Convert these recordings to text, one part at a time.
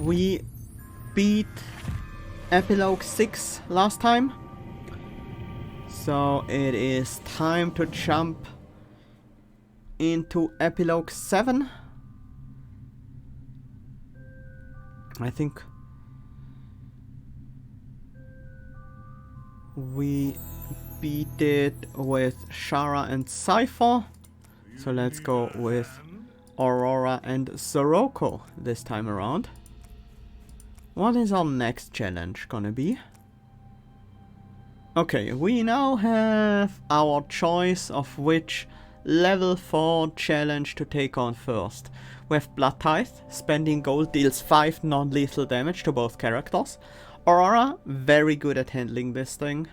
We beat Epilogue 6 last time. So it is time to jump into Epilogue 7. I think we beat it with Shara and Cypher. So let's go with Aurora and Sorocco this time around. What is our next challenge gonna be? Okay, we now have our choice of which level 4 challenge to take on first. We have Blood Tithe, spending gold deals 5 non-lethal damage to both characters. Aurora, very good at handling this thing.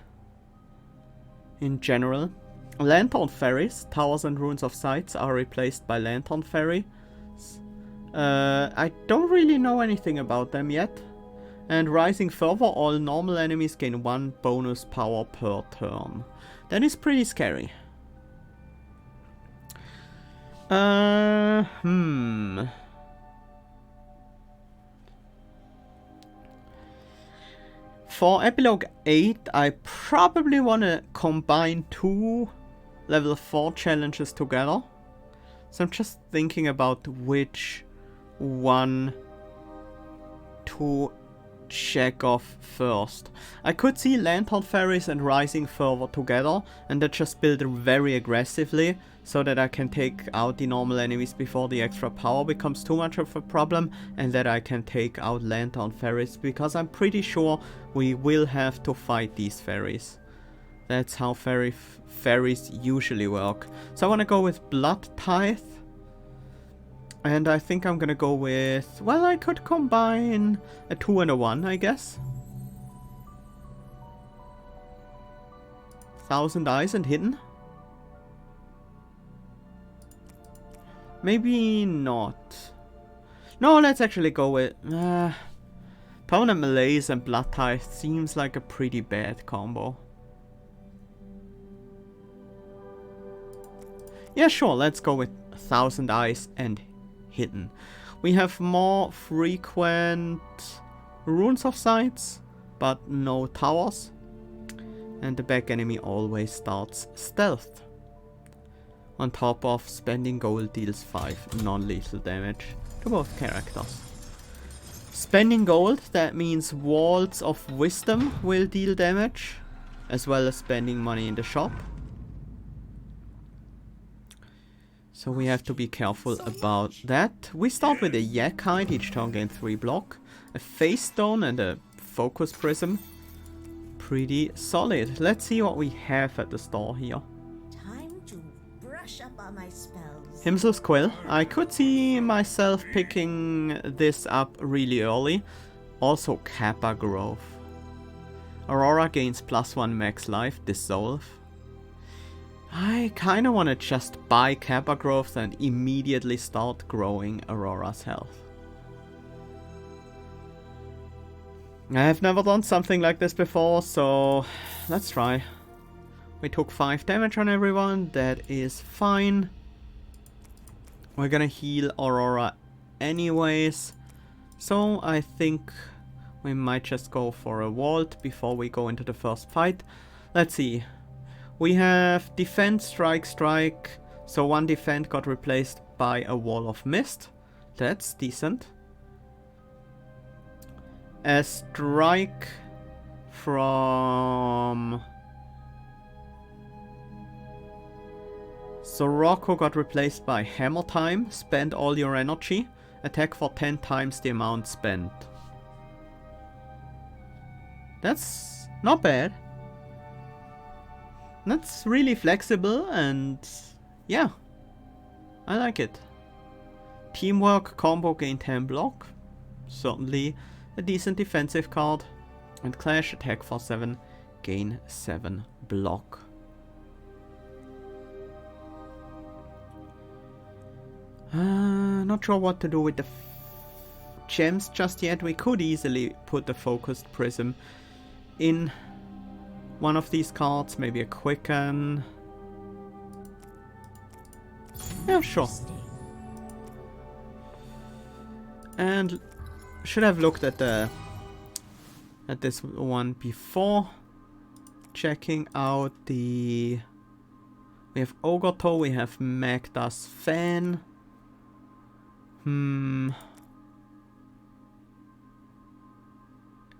In general. Lantern Fairies, Towers and Runes of Sights are replaced by Lantern Fairy. I don't really know anything about them yet. And Rising Fervor, all normal enemies gain 1 bonus power per turn. That is pretty scary. For Epilogue 8, I probably want to combine 2 level 4 challenges together. So I'm just thinking about which one to check off first. I could see Lantern Fairies and Rising Fervor together and then just build very aggressively so that I can take out the normal enemies before the extra power becomes too much of a problem, and that I can take out Lantern Fairies, because I'm pretty sure we will have to fight these fairies. That's how fairies usually work. So I want to go with Blood Tithe. And I think I'm gonna go with... well, I could combine a 2 and a 1, I guess. 1000 Eyes and Hidden? Maybe not. No, let's actually go with... Permanent Malaise and Blood Tithe seems like a pretty bad combo. Yeah, sure, let's go with 1000 Eyes and Hidden. We have more frequent Runes of Sights, but no towers. And the back enemy always starts stealth. On top of spending gold deals 5 non-lethal damage to both characters. Spending gold, that means Walls of Wisdom will deal damage, as well as spending money in the shop. So we have to be careful about that. We start with a Yak Hide, each turn gain 3 block. A Face Stone and a Focus Prism. Pretty solid. Let's see what we have at the store here. Time to brush up on my spells. Himsel's Quill. I could see myself picking this up really early. Also Kappa Grove. Aurora gains +1 max life, Dissolve. I kinda wanna just buy Kappa Growth and immediately start growing Aurora's health. I have never done something like this before, so let's try. We took 5 damage on everyone, that is fine. We're gonna heal Aurora anyways, so I think we might just go for a vault before we go into the first fight. Let's see. We have Defend, Strike, Strike. So 1 Defend got replaced by a Wall of Mist. That's decent. A Strike from Sorocco got replaced by Hammer Time. Spend all your energy. Attack for 10 times the amount spent. That's not bad. That's really flexible and yeah, I like it. Teamwork combo gain 10 block. Certainly a decent defensive card. And Clash attack for 7, gain 7 block. Not sure what to do with the gems just yet. We could easily put the Focused Prism in one of these cards, maybe a Quicken. Yeah, sure. And should have looked at this one before checking out the. We have Ogre Toe, we have Magda's Fan.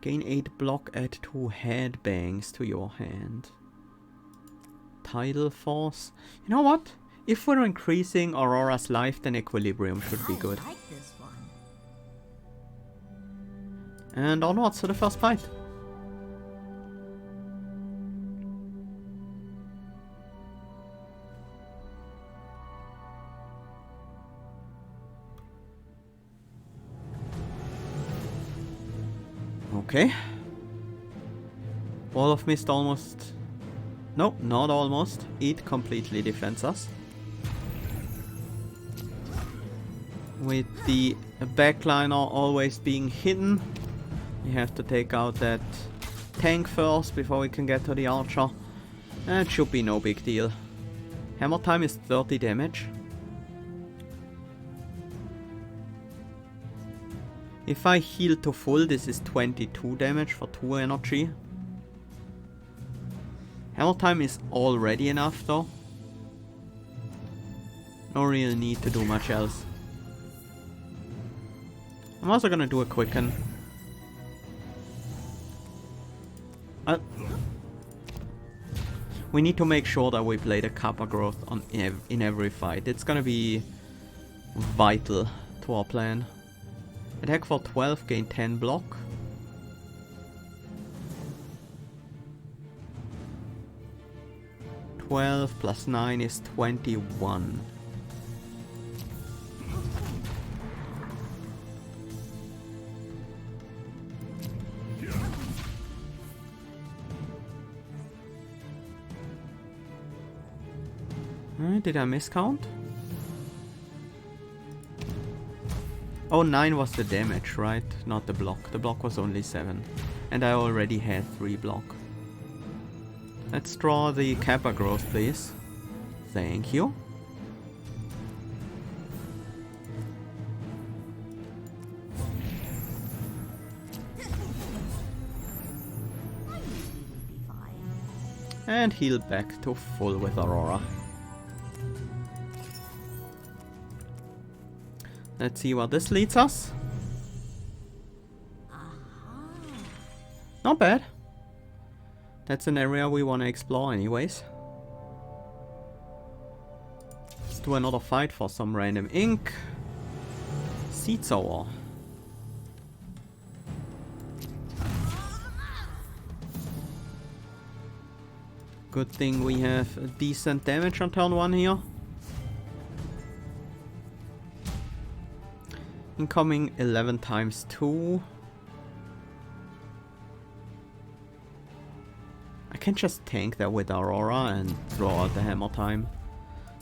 Gain 8 block, add 2 headbangs to your hand. Tidal Force. You know what? If we're increasing Aurora's life, then Equilibrium should be good. I like this one. And onwards to the first fight. Okay. Wall of Mist almost... No, not almost. It completely defends us. With the backliner always being hidden, we have to take out that tank first before we can get to the archer. And it should be no big deal. Hammer time is 30 damage. If I heal to full, this is 22 damage for 2 energy. Hammer time is already enough though. No real need to do much else. I'm also gonna do a quicken. We need to make sure that we play the Kappa growth on in every fight. It's gonna be vital to our plan. Attack for 12, gain 10 block. (12 plus 9 is 21. Did I miscount? Oh, 9 was the damage, right? Not the block. The block was only 7. And I already had 3 block. Let's draw the Kappa growth, please. Thank you. And heal back to full with Aurora. Let's see what this leads us. Not bad. That's an area we want to explore anyways. Let's do another fight for some random ink. Seed Sower. Good thing we have a decent damage on turn 1 here. Incoming 11 times 2. I can just tank that with Aurora and draw out the hammer time.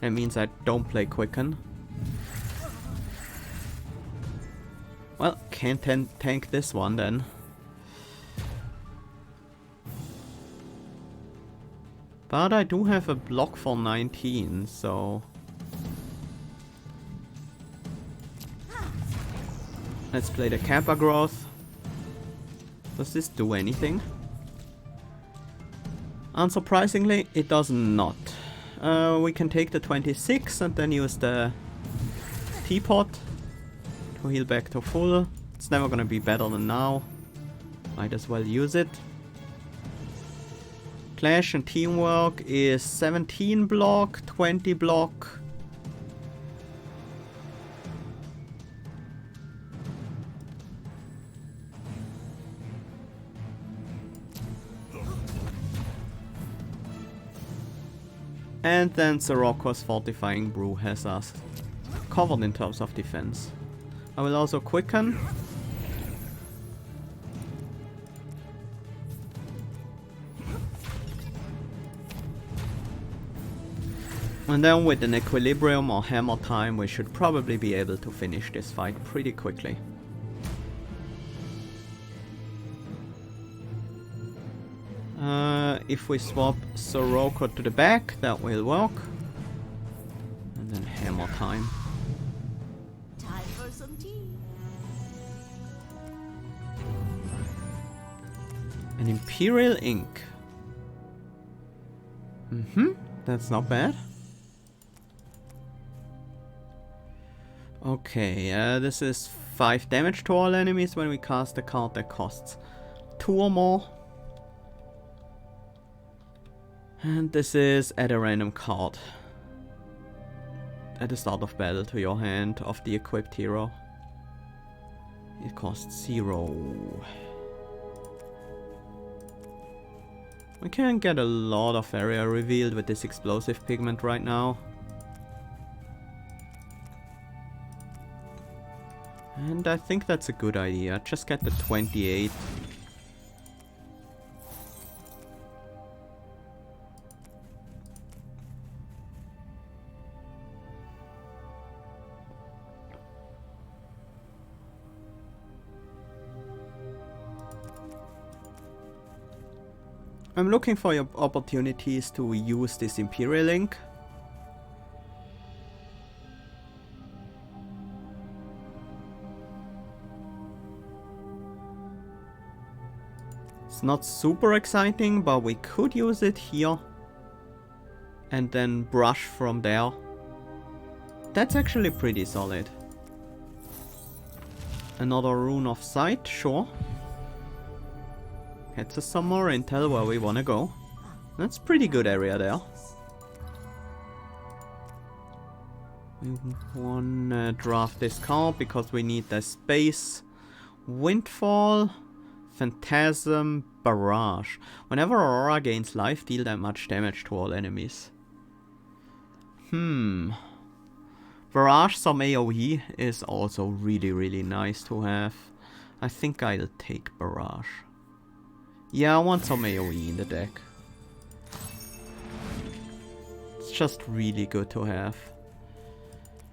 That means I don't play Quicken. Well, can't tank this one then. But I do have a block for 19, so... Let's play the Kappa growth. Does this do anything? Unsurprisingly, it does not. We can take the 26 and then use the teapot to heal back to full. It's never gonna be better than now. Might as well use it. Clash and Teamwork is 17 block, 20 block. And then Sorocco's Fortifying Brew has us covered in terms of defense. I will also quicken. And then with an Equilibrium or Hammer time, we should probably be able to finish this fight pretty quickly. If we swap Sorocco to the back, that will work. And then Hammer time. Time for some tea. An Imperial ink. That's not bad. Okay, this is 5 damage to all enemies when we cast a card that costs 2 or more. And this is add a random card at the start of battle to your hand of the equipped hero. It costs 0. We can get a lot of area revealed with this explosive pigment right now. And I think that's a good idea. Just get the 28. I'm looking for opportunities to use this Imperial ink. It's not super exciting, but we could use it here and then brush from there. That's actually pretty solid. Another rune of sight, sure. Gets us some more intel where we wanna go. That's pretty good area there. We wanna draft this card because we need the space. Windfall, Phantasm, Barrage. Whenever Aurora gains life, deal that much damage to all enemies. Barrage some AoE is also really nice to have. I think I'll take Barrage. Yeah, I want some AoE in the deck. It's just really good to have.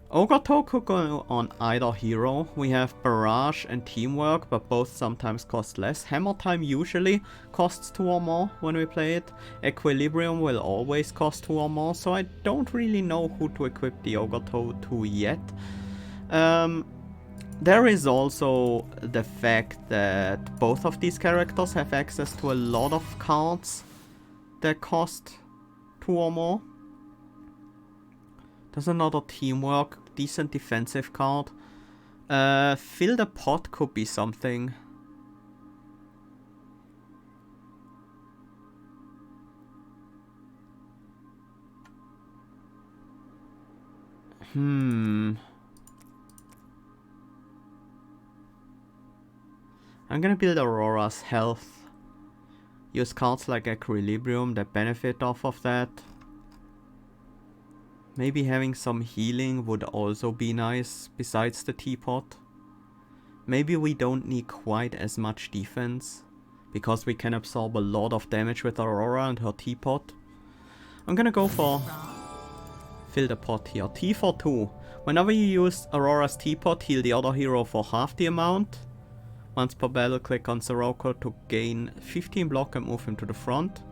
Ogre Toe could go on either hero. We have Barrage and Teamwork, but both sometimes cost less. Hammer Time usually costs 2 or more when we play it. Equilibrium will always cost 2 or more, so I don't really know who to equip the Ogre Toe to yet. There is also the fact that both of these characters have access to a lot of cards that cost 2 or more. There's another Teamwork, decent defensive card. Fill the Pot could be something. I'm gonna build Aurora's health. Use cards like Equilibrium that benefit off of that. Maybe having some healing would also be nice besides the teapot. Maybe we don't need quite as much defense because we can absorb a lot of damage with Aurora and her teapot. I'm gonna go for fill the pot here. T for 2. Whenever you use Aurora's teapot, heal the other hero for half the amount. Once per battle, click on Sorocco to gain 15 block and move him to the front.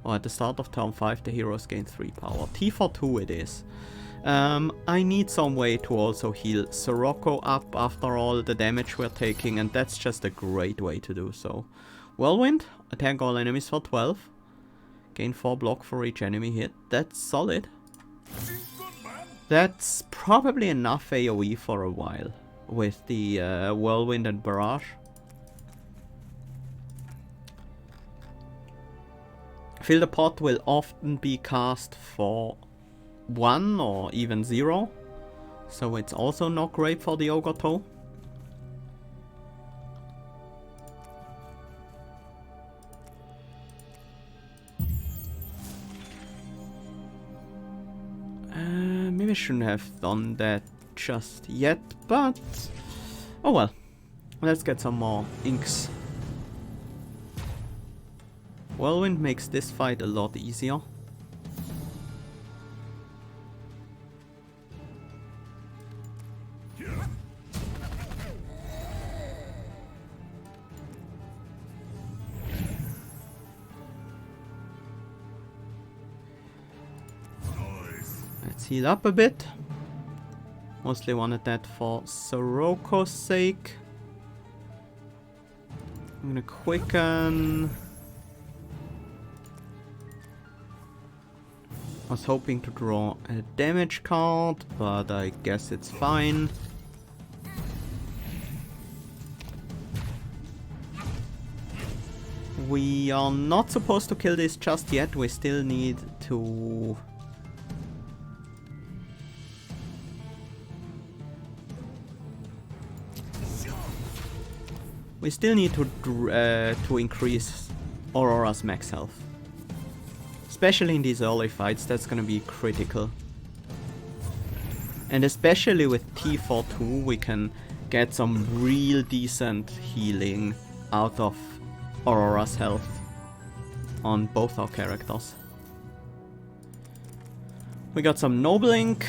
Or at the start of turn 5, the heroes gain 3 power. T for 2 it is. I need some way to also heal Sorocco up after all the damage we're taking, and that's just a great way to do so. Whirlwind, attack all enemies for 12. Gain 4 block for each enemy hit. That's solid. That's probably enough AoE for a while with the Whirlwind and Barrage. Fill the Pot will often be cast for 1 or even 0, so it's also not great for the Ogre Toe. Maybe I shouldn't have done that just yet, but oh well. Let's get some more inks. Whirlwind makes this fight a lot easier. Let's heal up a bit. Mostly wanted that for Sorocco's sake. I'm gonna quicken Was hoping to draw a damage card, but I guess it's fine. We are not supposed to kill this just yet. We still need to... We still need to increase Aurora's max health. Especially in these early fights, that's gonna be critical. And especially with T42, we can get some real decent healing out of Aurora's health on both our characters. We got some Noble Ink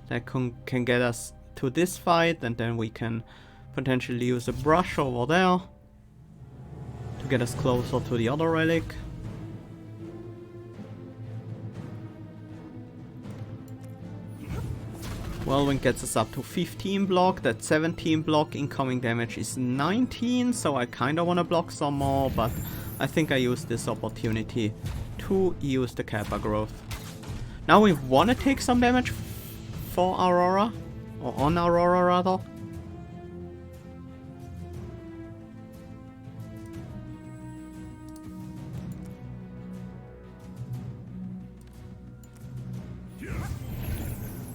that can get us to this fight, and then we can potentially use a brush over there to get us closer to the other relic. Whirlwind gets us up to 15 block, that 17 block, incoming damage is 19, so I kinda wanna block some more, but I think I use this opportunity to use the Kappa growth. Now we wanna take some damage for Aurora, or on Aurora rather.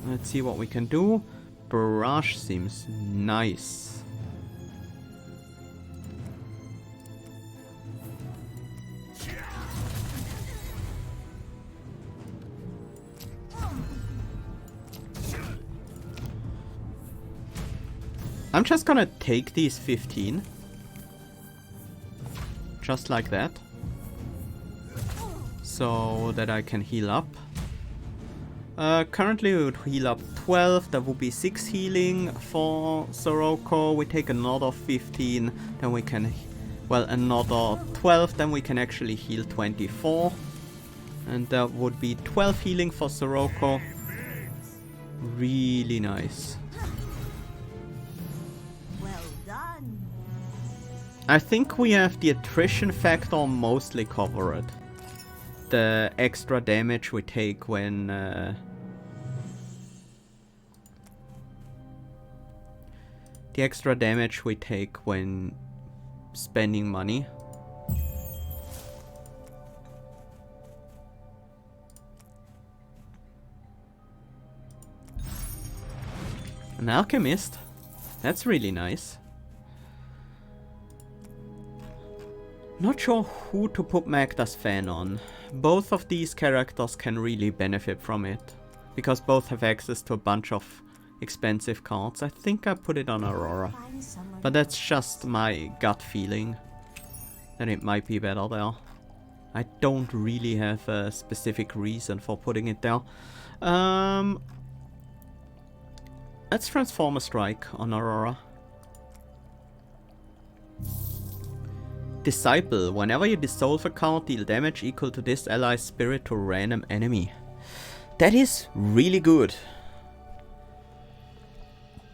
Let's see what we can do. Barrage seems nice. I'm just gonna take these 15. Just like that. So that I can heal up. Currently we would heal up 12, that would be 6 healing for Sorocco. We take another 15, then we can, well, another 12, then we can actually heal 24. And that would be 12 healing for Sorocco. Really nice. Well done. I think we have the attrition factor mostly covered. The extra damage we take when the extra damage we take when spending money. An alchemist. That's really nice. Not sure who to put Magda's fan on. Both of these characters can really benefit from it, because both have access to a bunch of expensive cards. I think I put it on Aurora, but that's just my gut feeling that it might be better there. I don't really have a specific reason for putting it there. Let's transform a strike on Aurora. Disciple. Whenever you dissolve a card, deal damage equal to this ally's spirit to a random enemy. That is really good.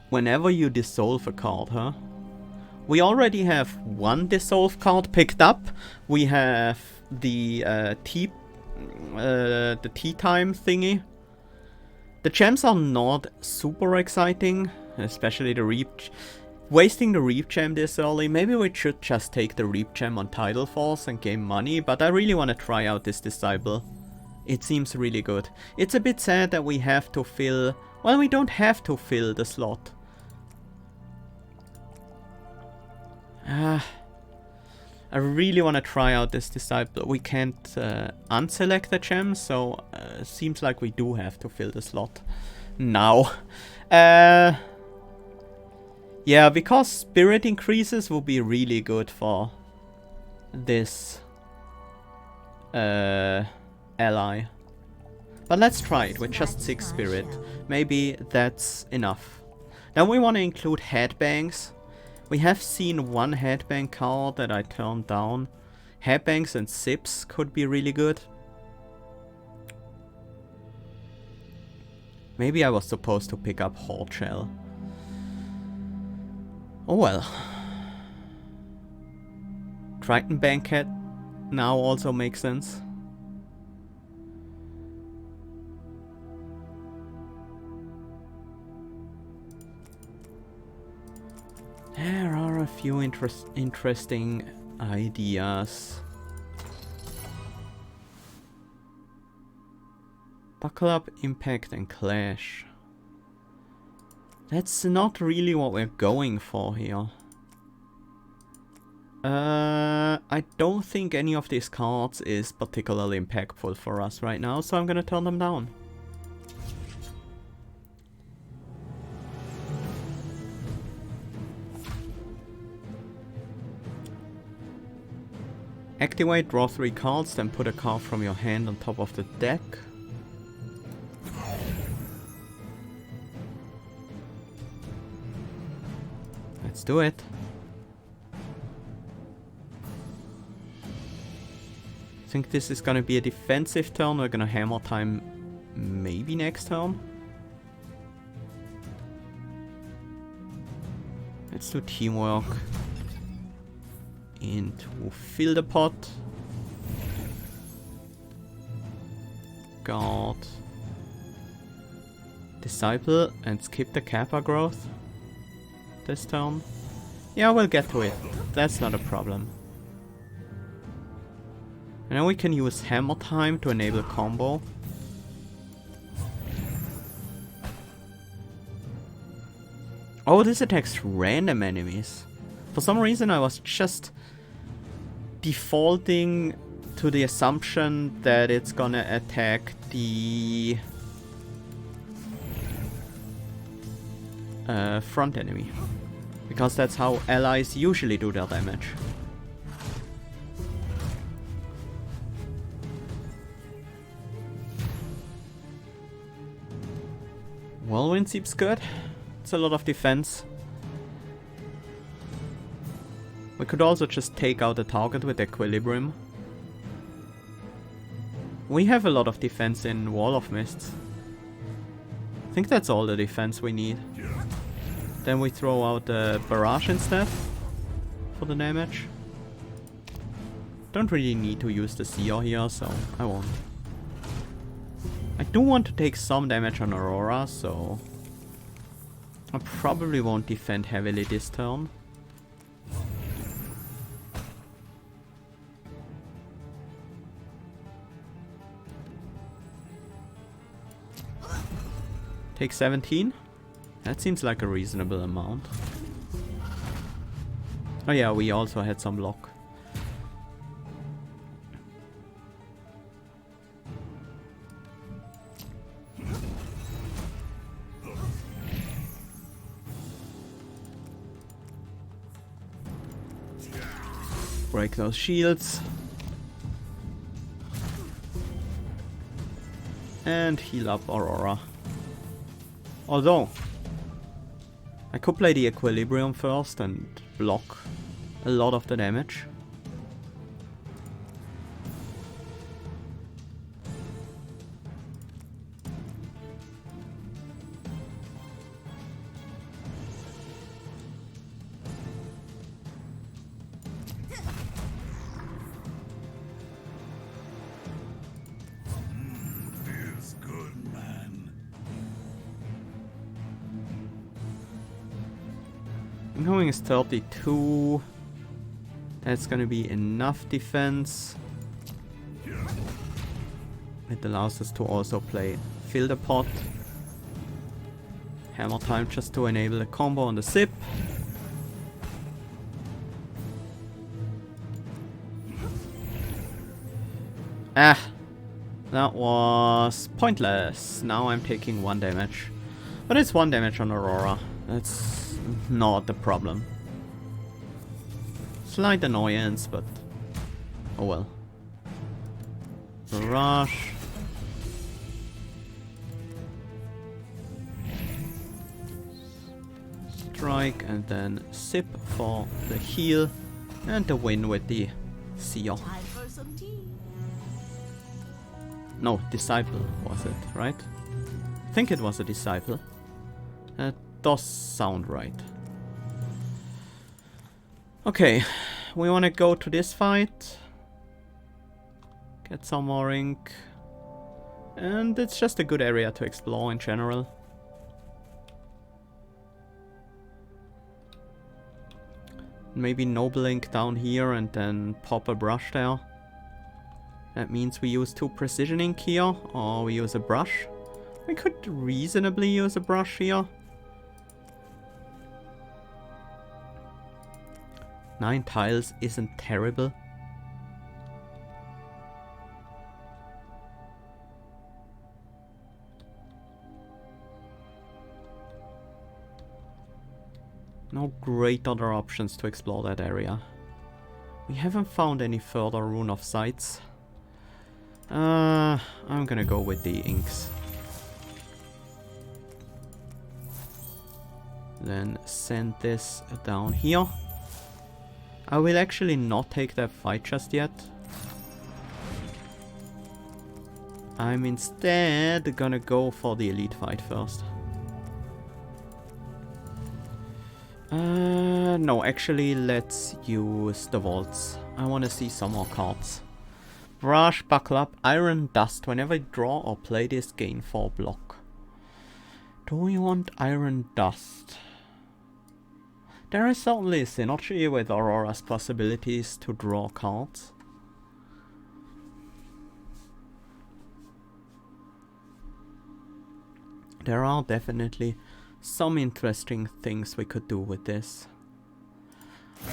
Whenever you dissolve a card, huh? We already have one dissolve card picked up. We have the tea time thingy. The gems are not super exciting, especially the Reap. Wasting the Reap Gem this early, maybe we should just take the Reap Gem on Tidal Force and gain money, but I really want to try out this Disciple. It seems really good. It's a bit sad that we have to fill... Well, we don't have to fill the slot. I really want to try out this Disciple. We can't unselect the gem, so it seems like we do have to fill the slot now. Yeah, because spirit increases will be really good for this ally. But let's try it with just 6 spirit. Maybe that's enough. Then we want to include headbangs. We have seen one headbang card that I turned down. Headbangs and sips could be really good. Maybe I was supposed to pick up Horde Shell. Oh well. Triton Banquet now also makes sense. few interesting ideas. Buckle up, impact, and clash. That's not really what we're going for here. I don't think any of these cards is particularly impactful for us right now, so I'm gonna turn them down. Activate, draw 3 cards, then put a card from your hand on top of the deck. Let's do it. I think this is gonna be a defensive turn. We're gonna hammer time maybe next turn. Let's do teamwork. Into fill the pot. Guard. Disciple and skip the Kappa growth this turn. Yeah, we'll get to it. That's not a problem. And then we can use hammer time to enable combo. Oh, this attacks random enemies. For some reason I was just defaulting to the assumption that it's gonna attack the front enemy. Because that's how allies usually do their damage. Whirlwind seems good. It's a lot of defense. We could also just take out the target with Equilibrium. We have a lot of defense in Wall of Mists. I think that's all the defense we need. Then we throw out the Barrage instead for the damage. Don't really need to use the Seer here, so I won't. I do want to take some damage on Aurora, so I probably won't defend heavily this turn. Take 17. That seems like a reasonable amount. Oh yeah, we also had some block. Break those shields. And heal up Aurora. Although, I could play the Equilibrium first and block a lot of the damage. Incoming is 32. That's gonna be enough defense. It allows us to also play Fill the Pot. Hammer time just to enable a combo on the Zip. Ah! That was pointless. Now I'm taking 1 damage. But it's 1 damage on Aurora. That's not the problem. Slight annoyance, but oh well. Barrage. Strike and then Zip for the heal and the win with the Seer. Time for some tea. No, Disciple was it, right? I think it was a Disciple. That does sound right. Okay, we want to go to this fight. Get some more ink. And it's just a good area to explore in general. Maybe Noble Ink down here and then pop a brush there. That means we use 2 Precision Ink here, or we use a brush. We could reasonably use a brush here. 9 tiles isn't terrible. No great other options to explore that area. We haven't found any further Rune of Sights. I'm gonna go with the inks. Then send this down here. I will actually not take that fight just yet. I'm instead gonna go for the elite fight first. No, actually, let's use the vaults. I want to see some more cards. Brush, Buckle Up, Iron Dust. Whenever I draw or play this, gain 4 block. Do we want Iron Dust? There is certainly a synergy with Aurora's possibilities to draw cards. There are definitely some interesting things we could do with this.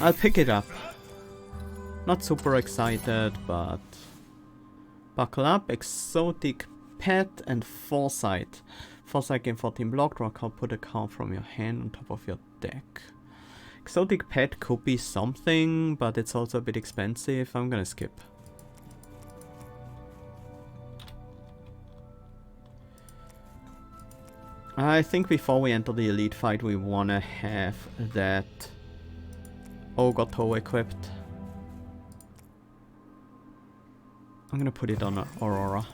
I'll pick it up. Not super excited, but... Buckle Up, Exotic Pet, and Foresight. Foresight gain 14 block, draw a card, put a card from your hand on top of your deck. Exotic Pet could be something, but it's also a bit expensive. I'm gonna skip. I think before we enter the elite fight we wanna have that Ogre Toe equipped. I'm gonna put it on Aurora.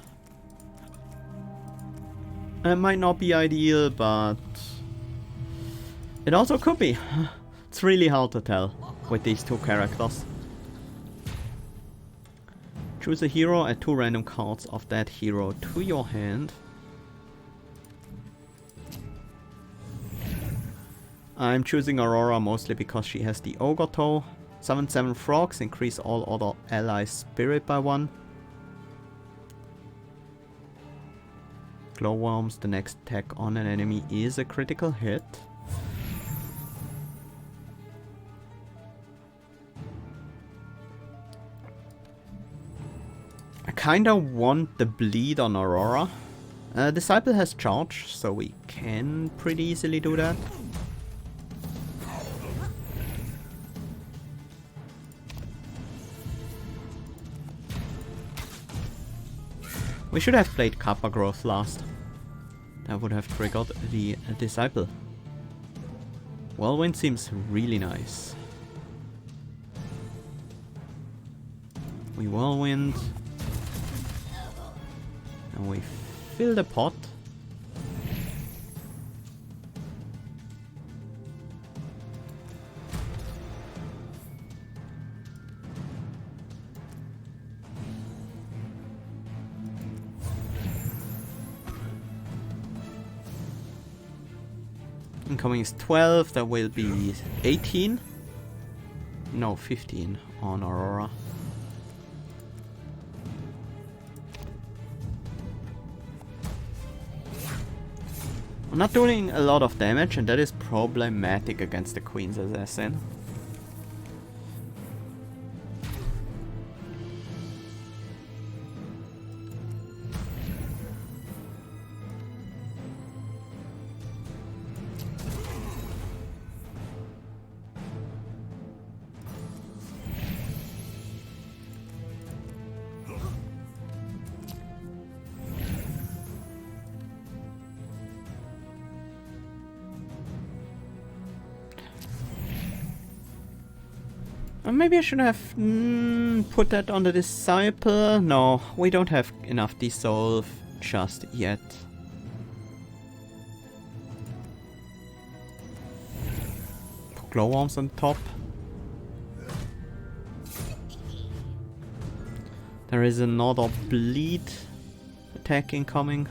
It might not be ideal, but it also could be. It's really hard to tell with these 2 characters. Choose a hero, add 2 random cards of that hero to your hand. I'm choosing Aurora mostly because she has the Ogre Toe. 7/7 frogs, increase all other allies' spirit by 1. Glowworms, the next attack on an enemy is a critical hit. I kinda want the bleed on Aurora. Disciple has charge, so we can pretty easily do that. We should have played Kappa Growth last. That would have triggered the Disciple. Whirlwind seems really nice. We Whirlwind. And we fill the pot. Incoming is 12, that will be 18. No, 15 on Aurora. I'm not doing a lot of damage, and that is problematic against the Queen's Assassin. Maybe I should have put that on the Disciple. No, we don't have enough Dissolve just yet. Put Glowworms on top. There is another bleed attack incoming.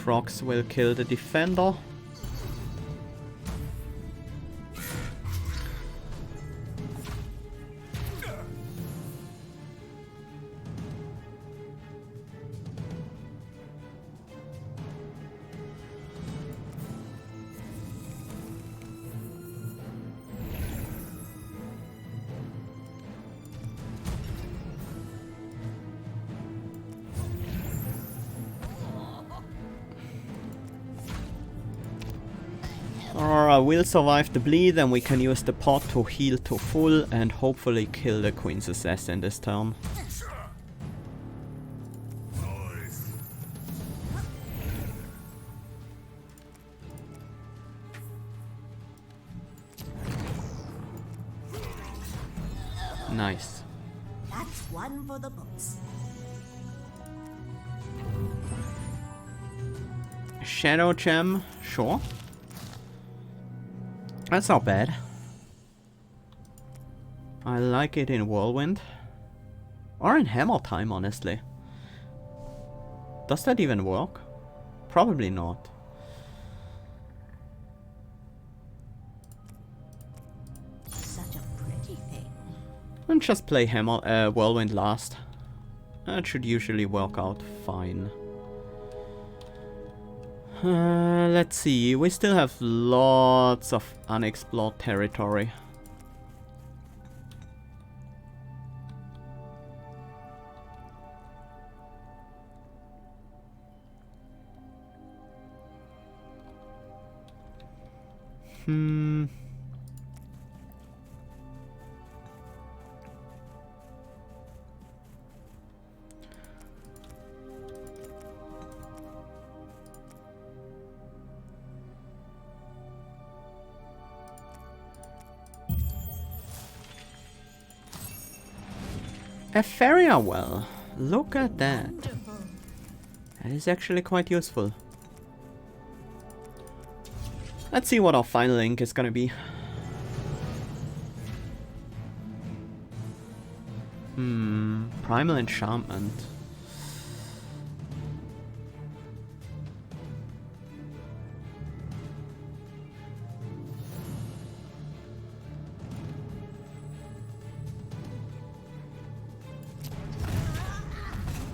rocks will kill the defender. Aurora will survive the bleed, and we can use the pot to heal to full and hopefully kill the Queen's Assassin this turn. Nice. That's one for the books. Shadow Gem, sure. That's not bad. I like it in Whirlwind. Or in Hammer Time, honestly. Does that even work? Probably not. Such a pretty thing. And just play Hammer, Whirlwind last. That should usually work out fine. Let's see, we still have lots of unexplored territory. A Feria well. Look at that. Wonderful. That is actually quite useful. Let's see what our final link is gonna be. Primal Enchantment.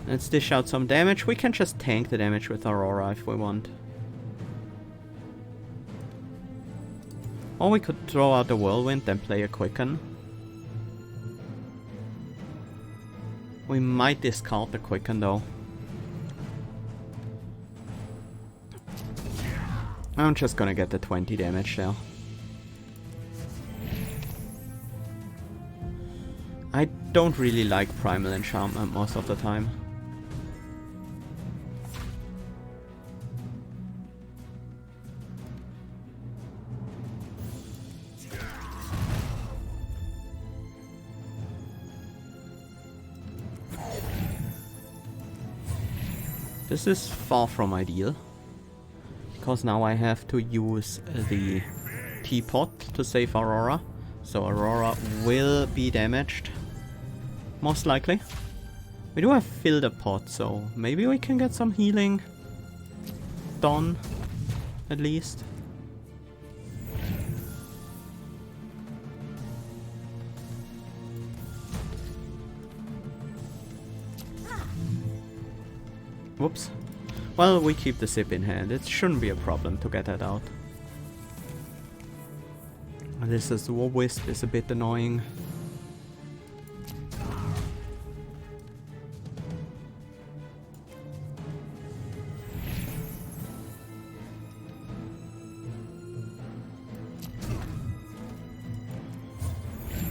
Let's dish out some damage. We can just tank the damage with Aurora if we want. Or we could throw out the Whirlwind and play a Quicken. We might discard the Quicken though. I'm just gonna get the 20 damage there. I don't really like Primal Enchantment most of the time. This is far from ideal, because now I have to use the teapot to save Aurora, so Aurora will be damaged, most likely. We do have filled a pot, so maybe we can get some healing done, at least. Whoops. Well, we keep the zip in hand. It shouldn't be a problem to get that out. This is War Wisp is a bit annoying.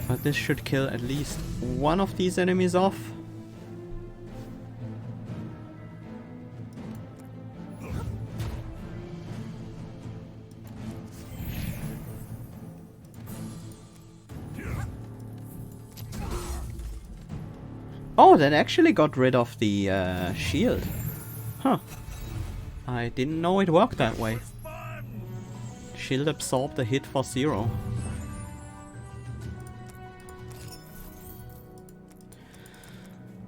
But this should kill at least one of these enemies off. Oh, that actually got rid of the shield. Huh. I didn't know it worked that way. Shield absorbed the hit for 0.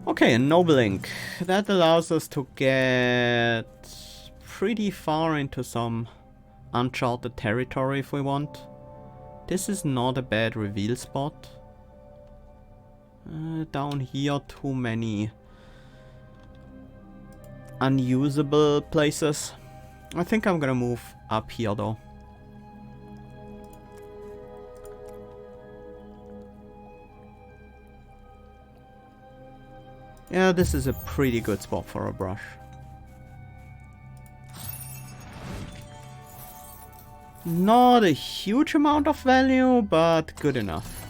Okay, a Noble Ink. That allows us to get pretty far into some uncharted territory if we want. This is not a bad reveal spot. Down here, too many unusable places. I think I'm gonna move up here though. Yeah, this is a pretty good spot for a brush. Not a huge amount of value, but good enough.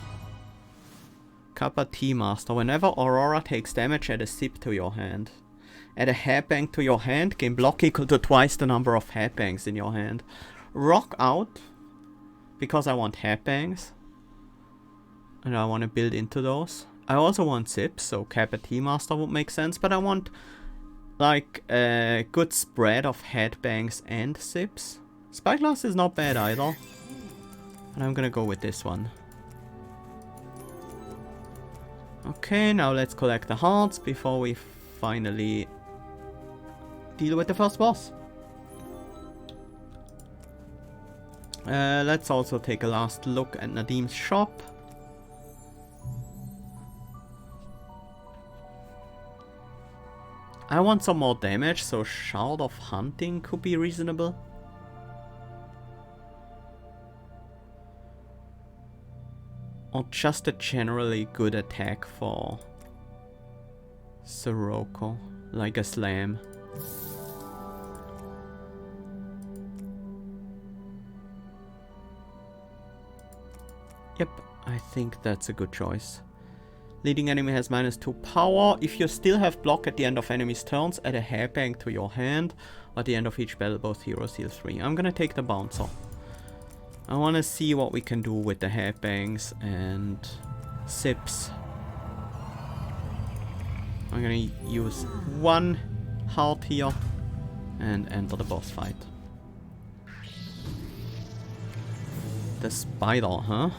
Kappa Tea Master. Whenever Aurora takes damage, add a sip to your hand. Add a headbang to your hand. Gain block equal to twice the number of headbangs in your hand. Rock out. Because I want headbangs. And I want to build into those. I also want sips, so Kappa Tea Master would make sense. But I want like a good spread of headbangs and sips. Spyglass is not bad either. And I'm gonna go with this one. Okay, now let's collect the hearts before we finally deal with the first boss. Let's also take a last look at Nadim's shop. I want some more damage, so Shard of Hunting could be reasonable. Or just a generally good attack for Sorocco, like a slam. Yep, I think that's a good choice. Leading enemy has -2 power. If you still have block at the end of enemy's turns, add a hairbang to your hand. At the end of each battle, both heroes heal 3. I'm gonna take the bouncer. I want to see what we can do with the headbangs and sips. I'm gonna use one heart here and enter the boss fight. The spider, huh?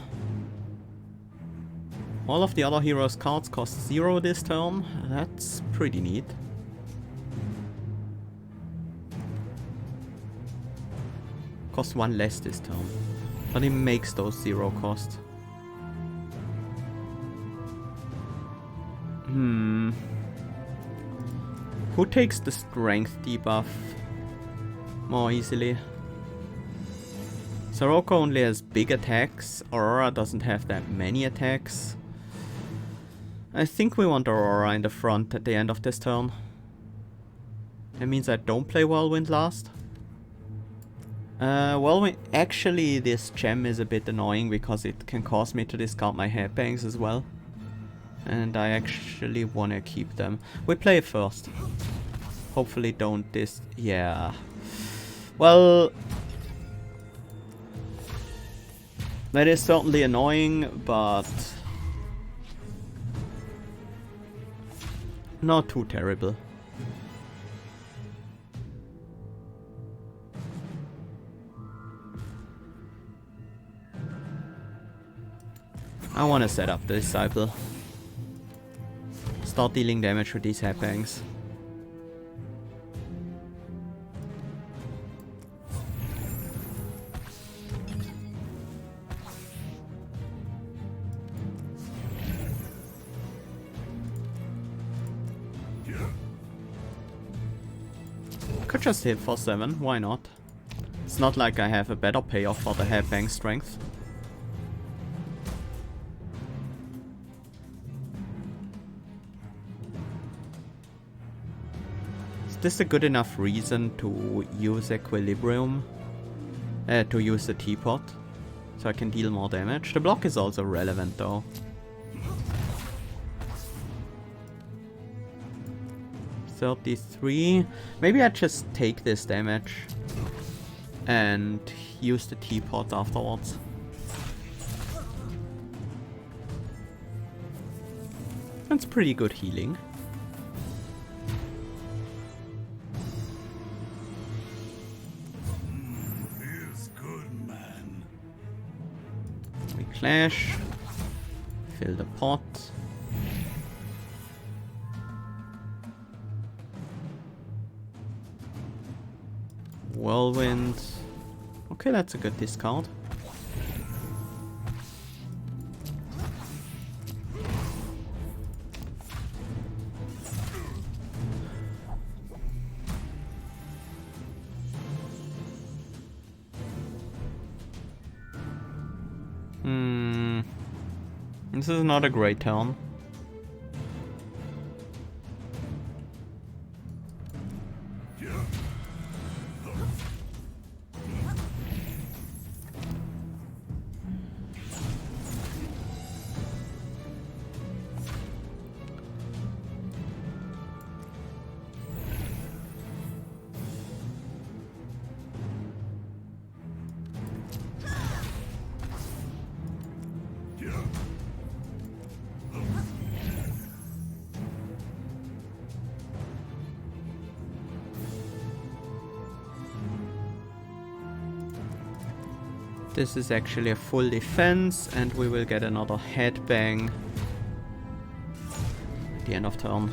All of the other heroes' cards cost 0 this turn. That's pretty neat. Cost 1 less this turn. But he makes those 0 cost. Who takes the strength debuff more easily? Sorocco only has big attacks. Aurora doesn't have that many attacks. I think we want Aurora in the front at the end of this turn. That means I don't play Whirlwind last. Well, actually this gem is a bit annoying because it can cause me to discard my headbangs as well. And I actually want to keep them. We play it first. Hopefully don't yeah. Well, that is certainly annoying, but not too terrible. I want to set up the Disciple. Start dealing damage with these headbangs. Could just hit for 7, why not? It's not like I have a better payoff for the headbang strength. Is this a good enough reason to use Equilibrium? To use the teapot? So I can deal more damage? The block is also relevant though. 33. Maybe I just take this damage and use the teapot afterwards. That's pretty good healing. Feels good, man. We clash. Fill the pot. Whirlwind. Okay, that's a good discard. This is not a great turn. This is actually a full defense, and we will get another headbang at the end of turn.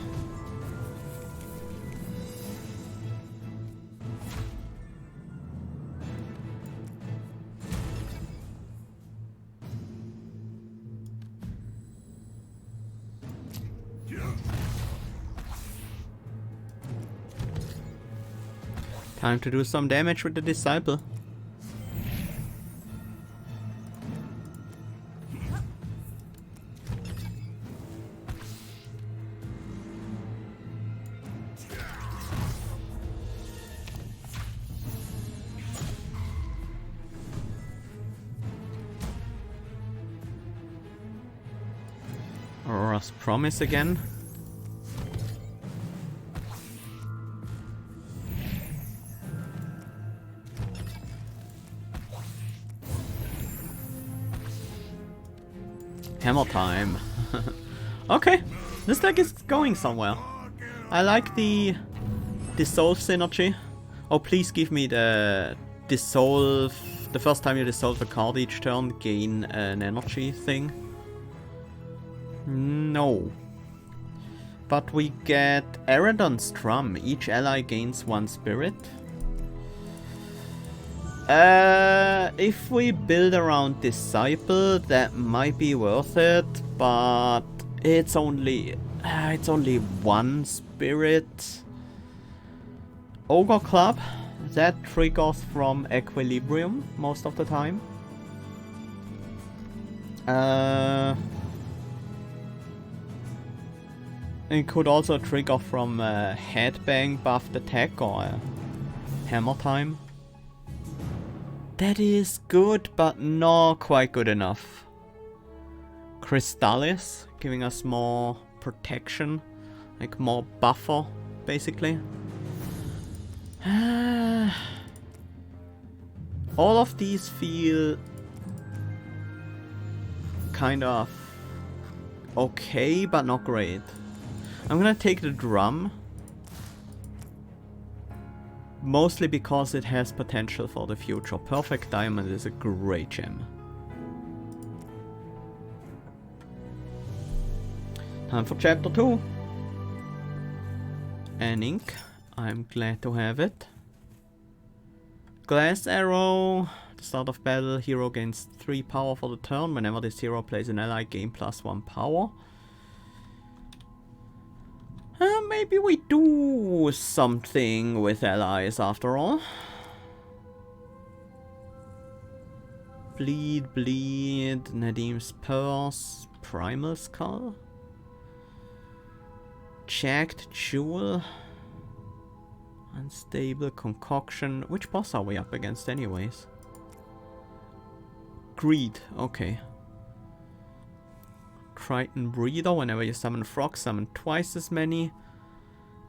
Time to do some damage with the Disciple. Aurora's Promise again. Hammer time. Okay, this deck is going somewhere. I like the dissolve synergy. Oh, please give me the dissolve. The first time you dissolve a card each turn, gain an energy thing. No. But we get Eredon's Drum. Each ally gains 1 spirit. If we build around Disciple, that might be worth it, but it's only 1 spirit. Ogre Club, that triggers from Equilibrium most of the time. It could also trigger from Headbang, Buffed Attack, or Hammer Time. That is good, but not quite good enough. Crystallis, giving us more protection, like more buffer, basically. All of these feel kind of okay, but not great. I'm gonna take the Drum. Mostly because it has potential for the future. Perfect Diamond is a great gem. Time for chapter 2. An ink. I'm glad to have it. Glass Arrow. The start of battle. Hero gains 3 power for the turn. Whenever this hero plays an ally, gain +1 power. Maybe we do something with allies after all. Bleed, Nadim's Purse, Primal Skull, Jagged Jewel, Unstable Concoction. Which boss are we up against anyways? Greed, okay. Triton Breeder, whenever you summon frogs, summon twice as many.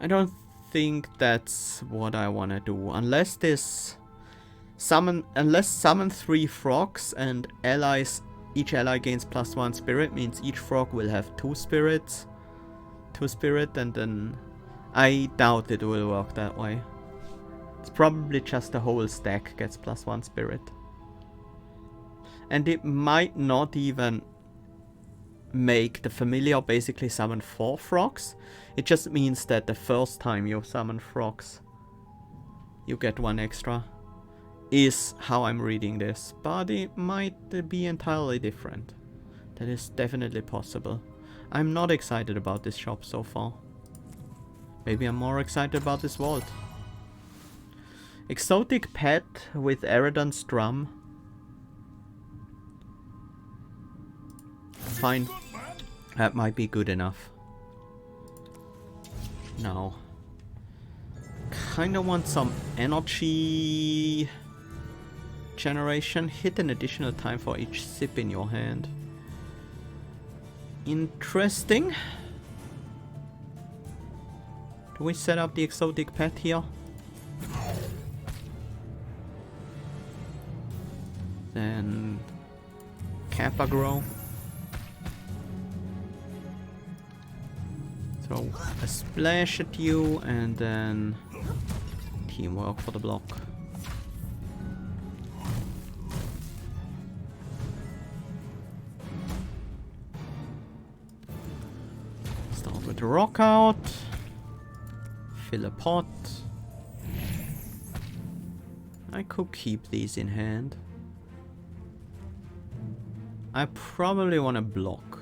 I don't think that's what I wanna do. Unless summon 3 frogs and each ally gains +1 spirit, means each frog will have 2 spirits. 2 spirit, and then I doubt it will work that way. It's probably just the whole stack gets +1 spirit. And it might not even make the familiar basically summon 4 frogs. It just means that the first time you summon frogs, you get 1 extra. is how I'm reading this, but it might be entirely different. That is definitely possible. I'm not excited about this shop so far. Maybe I'm more excited about this vault. Exotic pet with Eredon's drum. Fine. That might be good enough. No. Kinda want some energy generation. Hit an additional time for each sip in your hand. Interesting. Do we set up the exotic pet here? Then Kappa grow. Throw a splash at you and then teamwork for the block. Start with the rock out. Fill a pot. I could keep these in hand. I probably want to block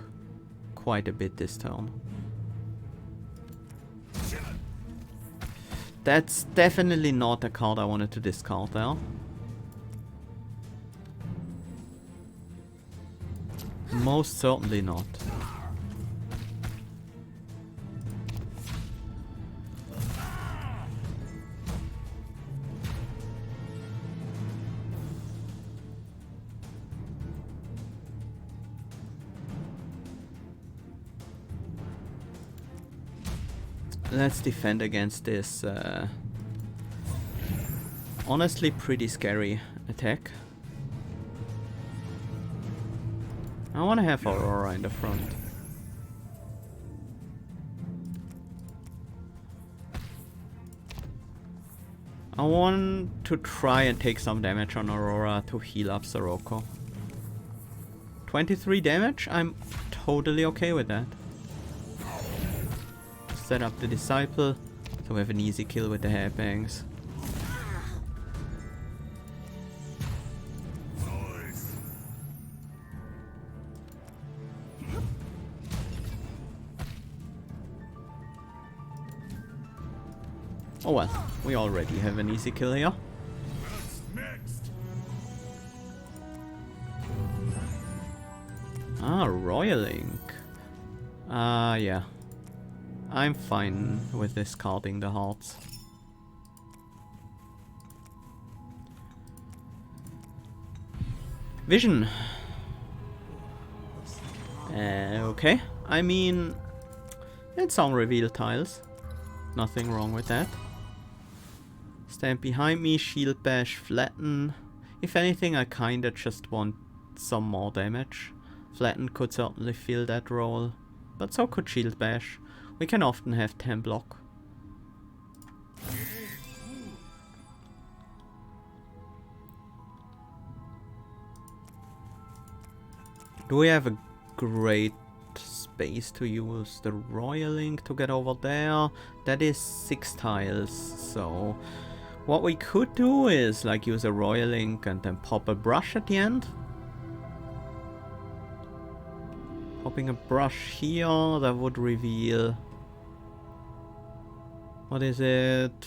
quite a bit this turn. That's definitely not a card I wanted to discard there. Most certainly not. Let's defend against this honestly pretty scary attack. I want to have Aurora in the front. I want to try and take some damage on Aurora to heal up Sorocco. 23 damage? I'm totally okay with that. Set up the Disciple, so we have an easy kill with the hairbangs. Oh well, we already have an easy kill here. Ah, Royaling. Yeah. I'm fine with discarding the hearts. Vision. Okay. I mean, it's some reveal tiles. Nothing wrong with that. Stand behind me, shield bash, flatten. If anything, I kinda just want some more damage. Flatten could certainly fill that role, but so could shield bash. We can often have 10 block. Do we have a great space to use the Royaling to get over there? That is 6 tiles, so what we could do is like use a Royaling and then pop a brush at the end. Popping a brush here, that would reveal... What is it?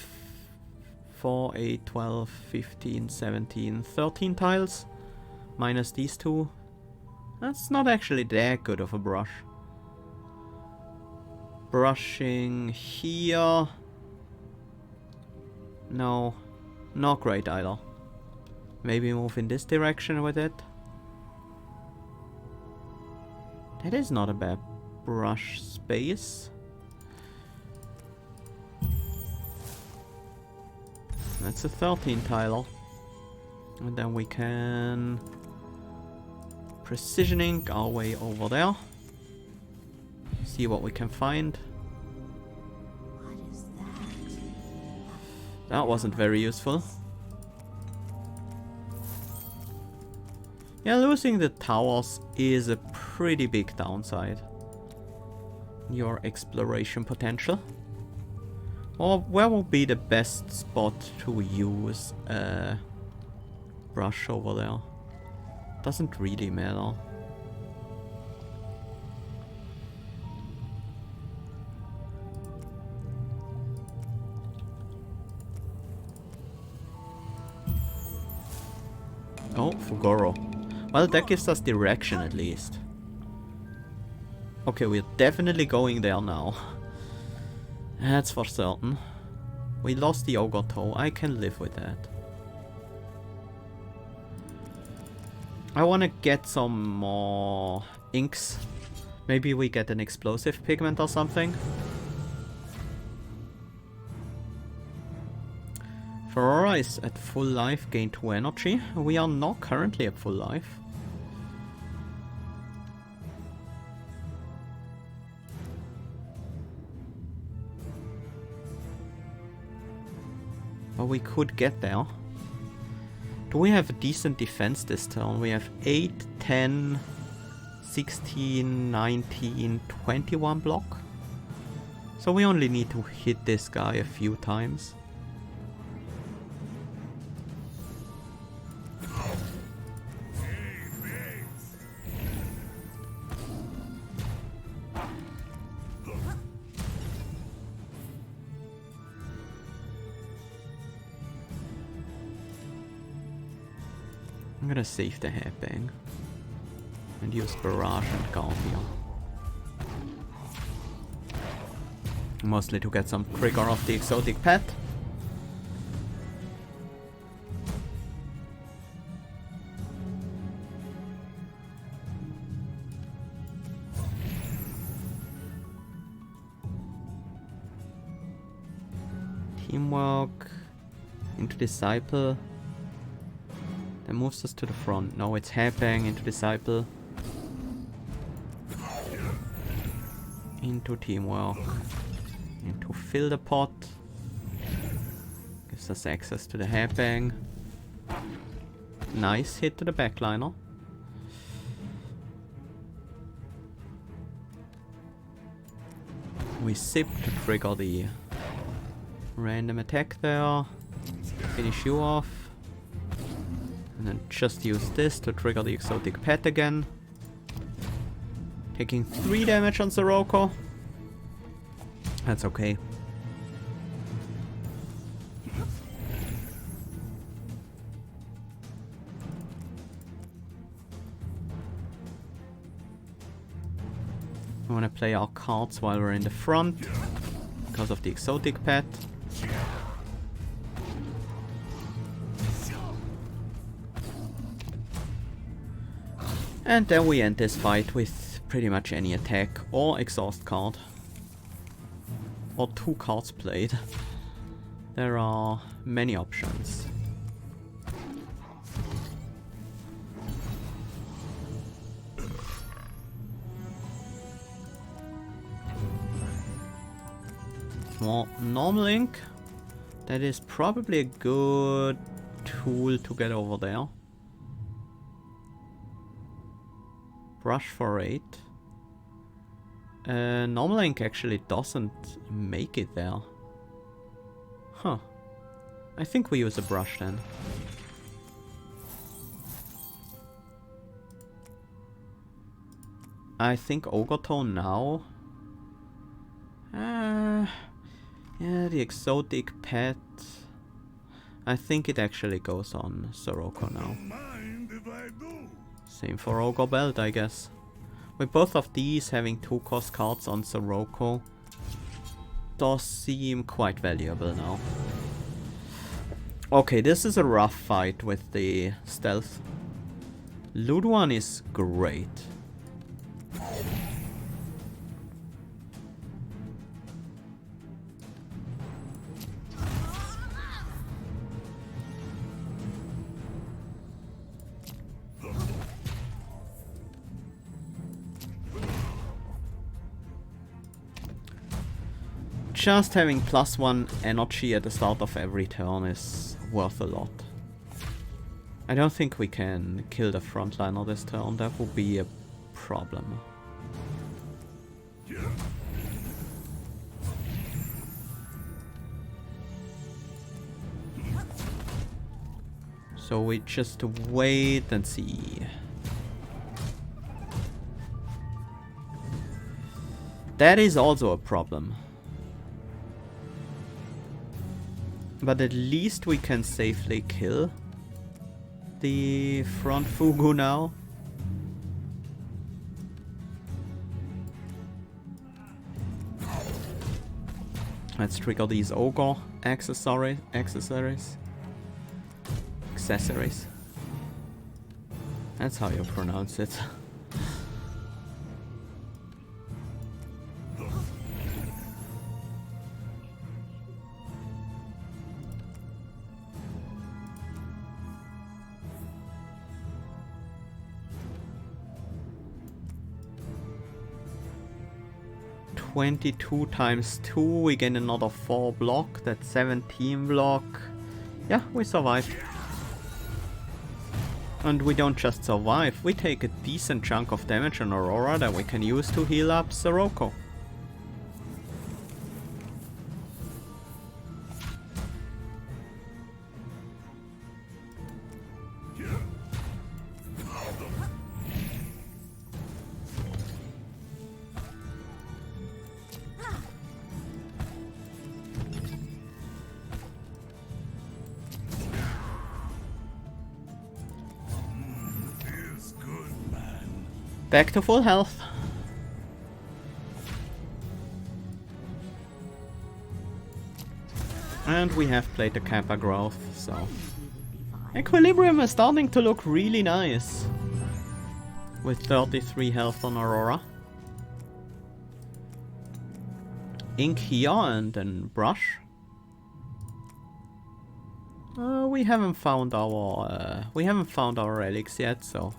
4, 8, 12, 15, 17, 13 tiles? Minus these two. That's not actually that good of a brush. Brushing here. No, not great either. Maybe move in this direction with it. That is not a bad brush space. That's a 13 tiler. And then we can precisioning our way over there. See what we can find. What is that? That wasn't very useful. Yeah, losing the towers is a pretty big downside. Your exploration potential. Or where will be the best spot to use brush over there. Doesn't really matter. Oh, Fugoro. Well, that gives us direction at least. Okay, we're definitely going there now. That's for certain. We lost the ogre toe. I can live with that. I want to get some more inks. Maybe we get an explosive pigment or something. Aurora is at full life, gain 2 energy. We are not currently at full life. But we could get there. Do we have a decent defense this turn? We have 8, 10, 16, 19, 21 block. So we only need to hit this guy a few times. I'm gonna save the headbang and use Barrage and Guard here. Mostly to get some trigger of the exotic pet. Teamwork into Disciple. That moves us to the front. No, it's headbang into Disciple. Into Teamwork. Into Fill the Pot. Gives us access to the headbang. Nice hit to the backliner. We sip to trigger the random attack there. Finish you off. And then just use this to trigger the exotic pet again. Taking 3 damage on Sorocco. That's okay. We want to play our cards while we're in the front because of the exotic pet. And then we end this fight with pretty much any attack or exhaust card. Or 2 cards played. There are many options. More normal ink. That is probably a good tool to get over there. Brush for 8. Normal ink actually doesn't make it there. Huh. I think we use a brush then. I think Ogre Tone now. Yeah, the exotic pet. I think it actually goes on Sorocco now. Same for Ogre Belt, I guess. With both of these having 2 cost cards on Sorocco, does seem quite valuable now. Okay, this is a rough fight with the stealth. Loot one is great. Just having +1 energy at the start of every turn is worth a lot. I don't think we can kill the frontliner this turn, that would be a problem. So we just wait and see. That is also a problem. But at least we can safely kill the front Fugu now. Let's trigger these ogre accessories. That's how you pronounce it. (22 times 2, we gain another 4 block, that's 17 block. Yeah, we survived. And we don't just survive, we take a decent chunk of damage on Aurora that we can use to heal up Sorocco. Back to full health. And we have played the Kappa growth, so... Equilibrium is starting to look really nice. With 33 health on Aurora. Ink here and then brush. We haven't found our relics yet, so...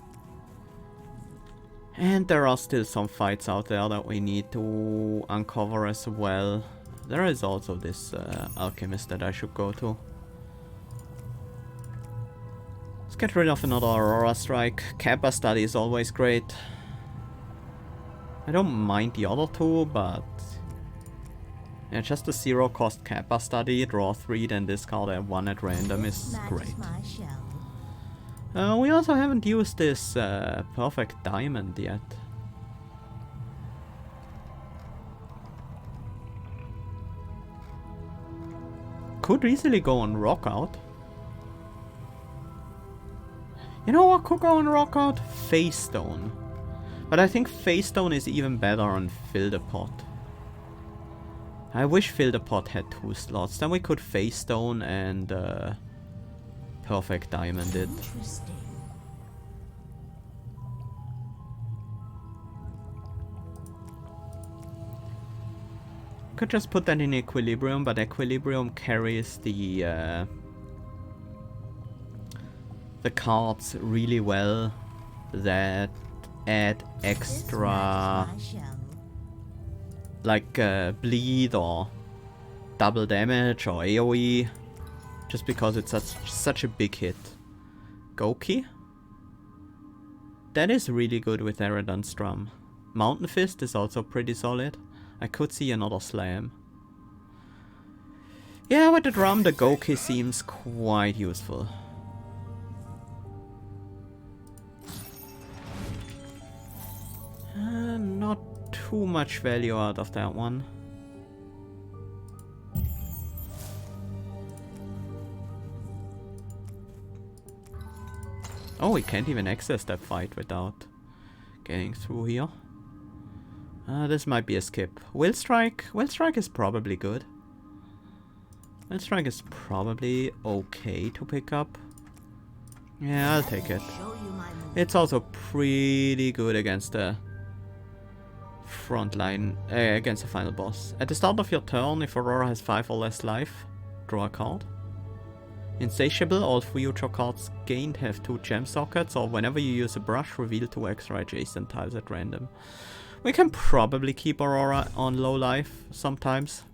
And there are still some fights out there that we need to uncover as well. There is also this alchemist that I should go to. Let's get rid of another Aurora strike. Kappa study is always great. I don't mind the other two, but... yeah, just a 0 cost Kappa study, draw 3, then discard a 1 at random is great. We also haven't used this perfect diamond yet. Could easily go on rock out. You know what could go on rock out? Face stone. But I think face stone is even better on fill the pot. I wish fill the pot had 2 slots. Then we could face stone and perfect diamond it. Could just put that in equilibrium, but equilibrium carries the cards really well that add extra like bleed or double damage or AoE, just because it's such a big hit. Goki? That is really good with Eredon Strum. Mountain Fist is also pretty solid. I could see another slam. Yeah, with the drum the Goki seems quite useful. Not too much value out of that one. Oh, we can't even access that fight without getting through here. This might be a skip. Will Strike? Will Strike is probably good. Will Strike is probably okay to pick up. Yeah, I'll take it. It's also pretty good against the front line, against the final boss. At the start of your turn, if Aurora has 5 or less life, draw a card. Insatiable, all future cards gained have 2 gem sockets, or whenever you use a brush, reveal 2 extra adjacent tiles at random. We can probably keep Aurora on low life sometimes.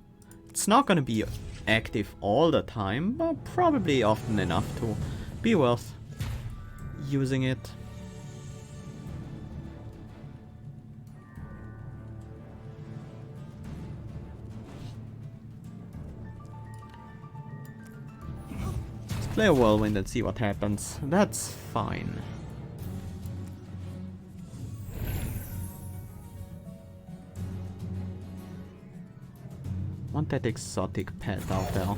It's not gonna be active all the time, but probably often enough to be worth using it. play a whirlwind and see what happens. That's fine. Want that exotic pet out there.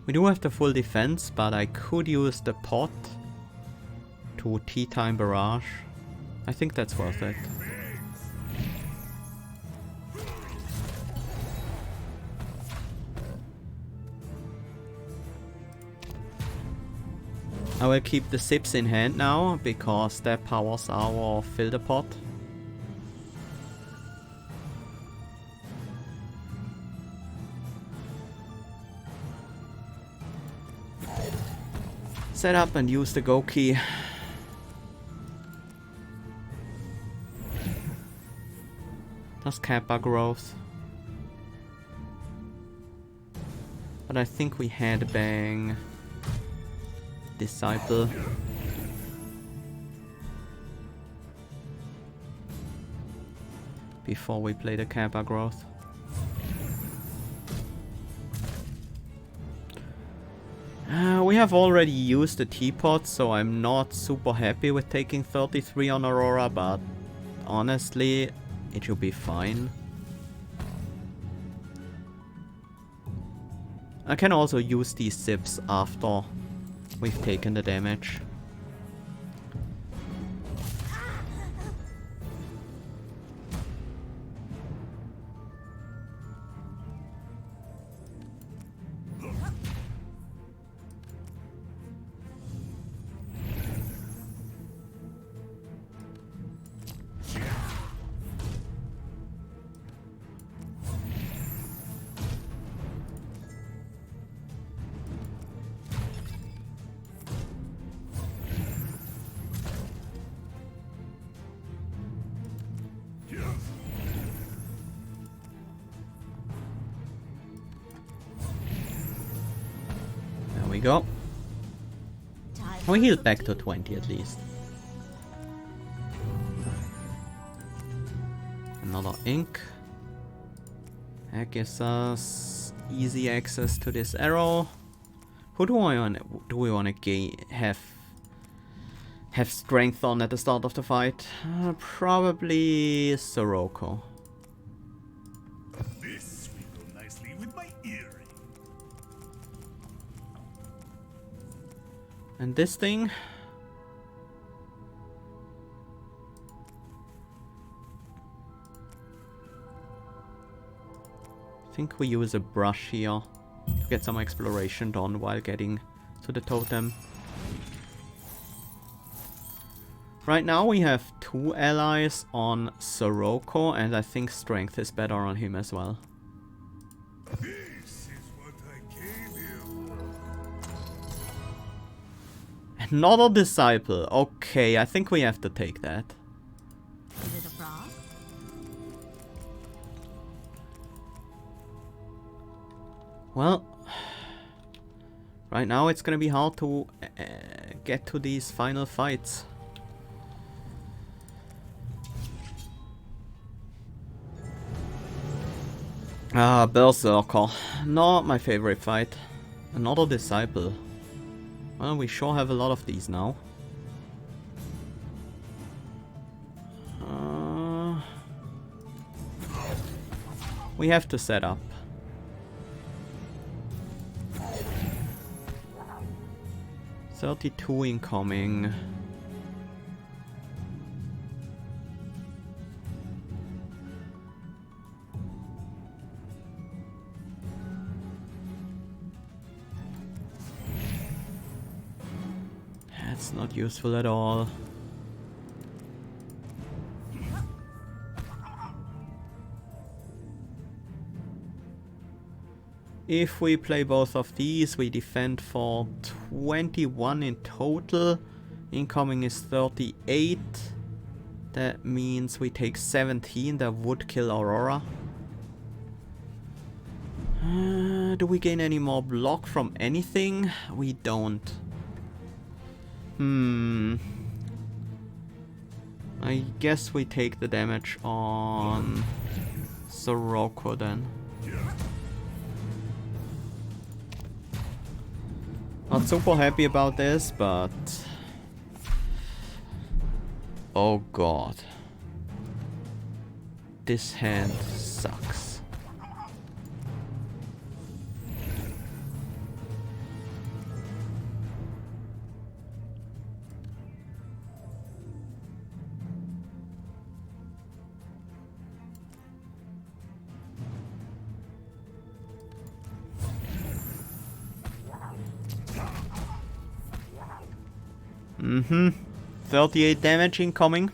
We do have the full defense, but I could use the pot to tea time barrage. I think that's worth it. I will keep the sips in hand now, because that powers our filter pot. Set up and use the go key. That's Kappa growth. But I think we had bang Disciple. Before we play the Kappa growth. We have already used the teapot, so I'm not super happy with taking 33 on Aurora, but honestly, it should be fine. I can also use these sips after we've taken the damage. We go. We healed back to 20 at least. Another ink. That gives us easy access to this arrow. Who do we want to have strength on at the start of the fight? Probably Sorocco. This will go nicely with my earring. And this thing? I think we use a brush here to get some exploration done while getting to the totem. Right now we have 2 allies on Sorocco, and I think strength is better on him as well. This is what I gave you. Another disciple. Okay, I think we have to take that. Is it a frog? Well, right now it's gonna be hard to get to these final fights. Berserker. Not my favorite fight. Another disciple. Well, we sure have a lot of these now. We have to set up. $32 incoming. That's not useful at all. If we play both of these, we defend for 21 in total. Incoming is 38. That means we take 17. That would kill Aurora. Do we gain any more block from anything? We don't. I guess we take the damage on Sorocco then. Not super happy about this, but... oh god. This hand sucks. Mm-hmm. 38 damage incoming.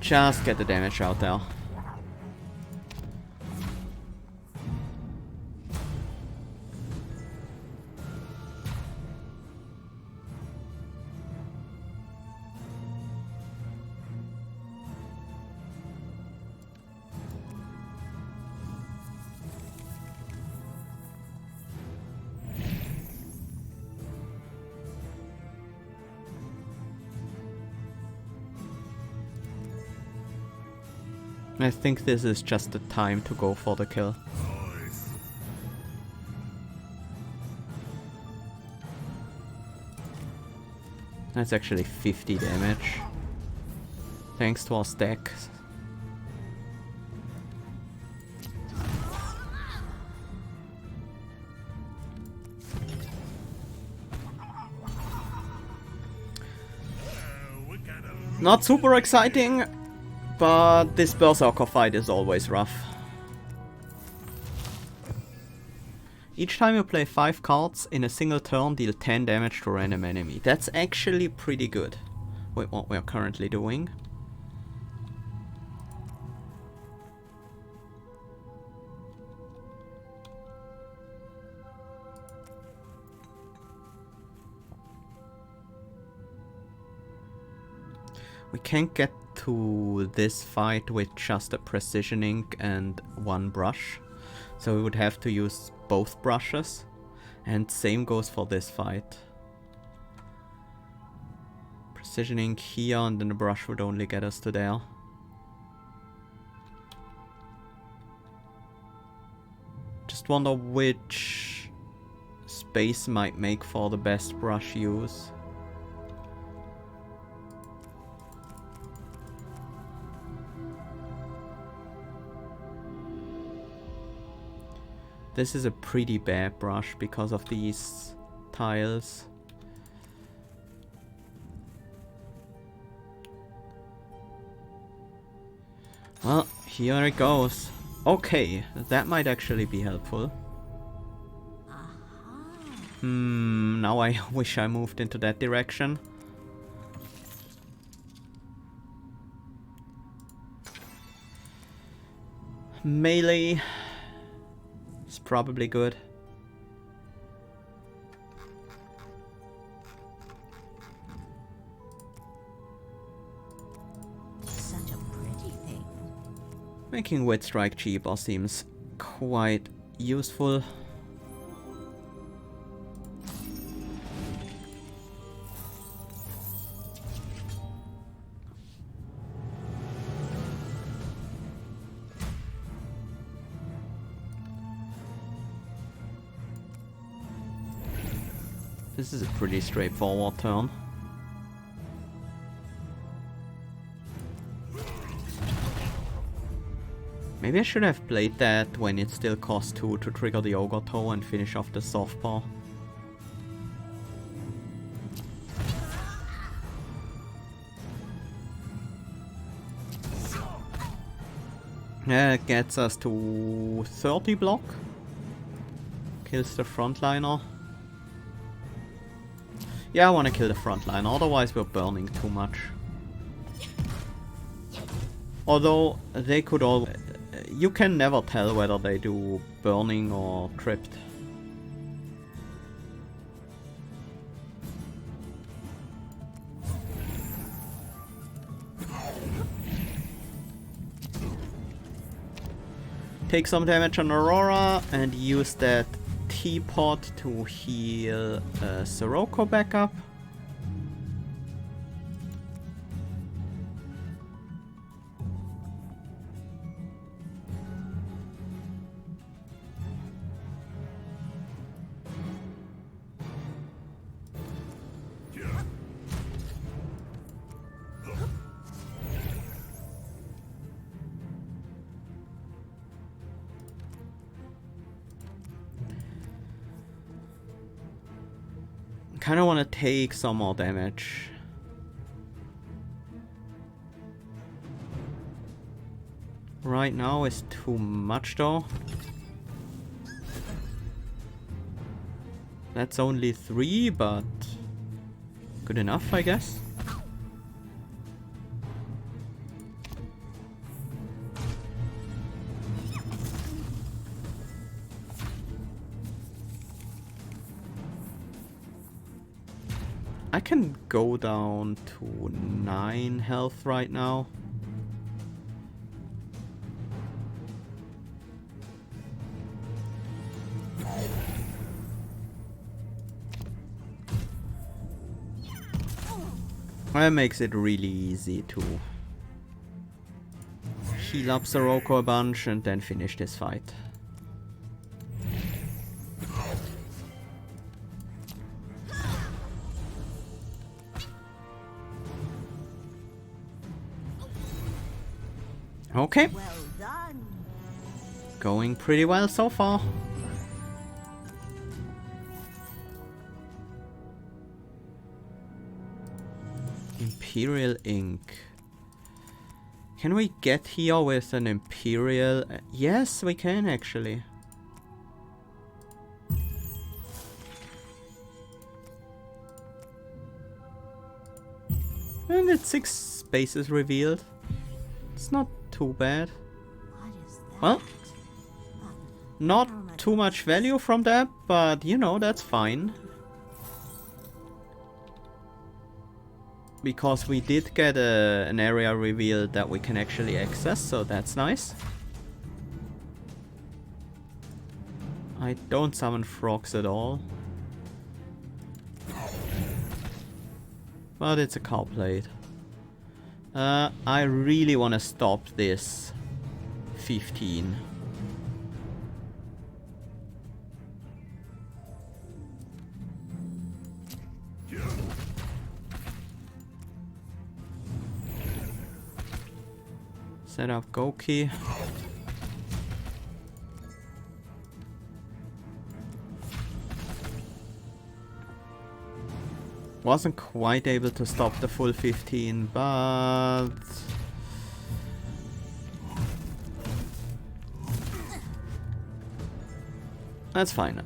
Just get the damage out there. I think this is just the time to go for the kill. Nice. That's actually 50 damage. Thanks to our stack. What kind of Not super exciting, but this Berserker fight is always rough. Each time you play 5 cards in a single turn, deal 10 damage to a random enemy. That's actually pretty good. Wait, what we're currently doing. We can't get to this fight with just a precision ink and one brush, so we would have to use both brushes, and same goes for this fight. Precision ink here and then the brush would only get us to there. Just wonder which space might make for the best brush use. This is a pretty bad brush because of these tiles. Well, here it goes. Okay, that might actually be helpful. Now I wish I moved into that direction. Melee is probably good. Such a pretty thing. Making Wit Strike cheaper seems quite useful. This is a pretty straightforward turn. Maybe I should have played that when it still cost 2 to trigger the Ogre Toe and finish off the soft paw. That gets us to 30 block. Kills the frontliner. Yeah, I want to kill the frontliner, otherwise we're burning too much. Although, they could all... You can never tell whether they do burning or crypt. Take some damage on Aurora and use that teapot to heal Sorocco back up. Kinda wanna take some more damage. Right now is too much though. That's only 3, but good enough, I guess. I can go down to 9 health right now. That makes it really easy to heal up Sorocco a bunch and then finish this fight. Okay. Well done. Going pretty well so far. Imperial ink. Can we get here with an Imperial? Yes, we can actually. And it's 6 spaces revealed. It's not too bad. What is that? Well, not too much value from that, but you know, that's fine. Because we did get an area revealed that we can actually access, so that's nice. I don't summon frogs at all. But it's a cow plate. I really want to stop this 15. Set up Goki. Wasn't quite able to stop the full 15, but that's fine.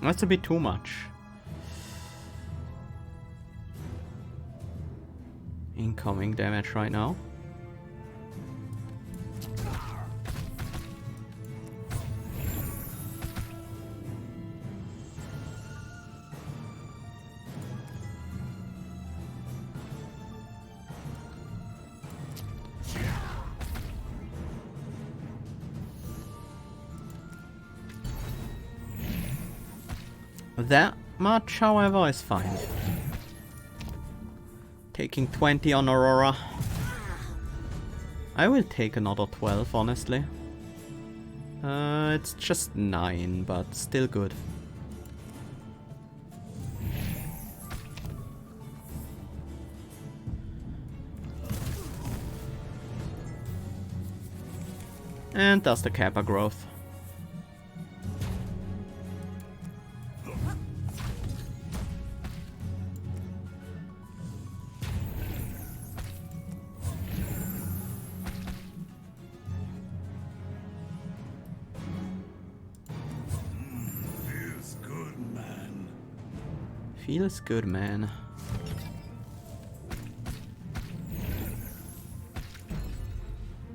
That's a bit too much. Incoming damage right now. That much, however, is fine. Taking 20 on Aurora. I will take another 12, honestly. It's just 9, but still good. And that's the Kappa growth. Feels good, man. Feels good, man.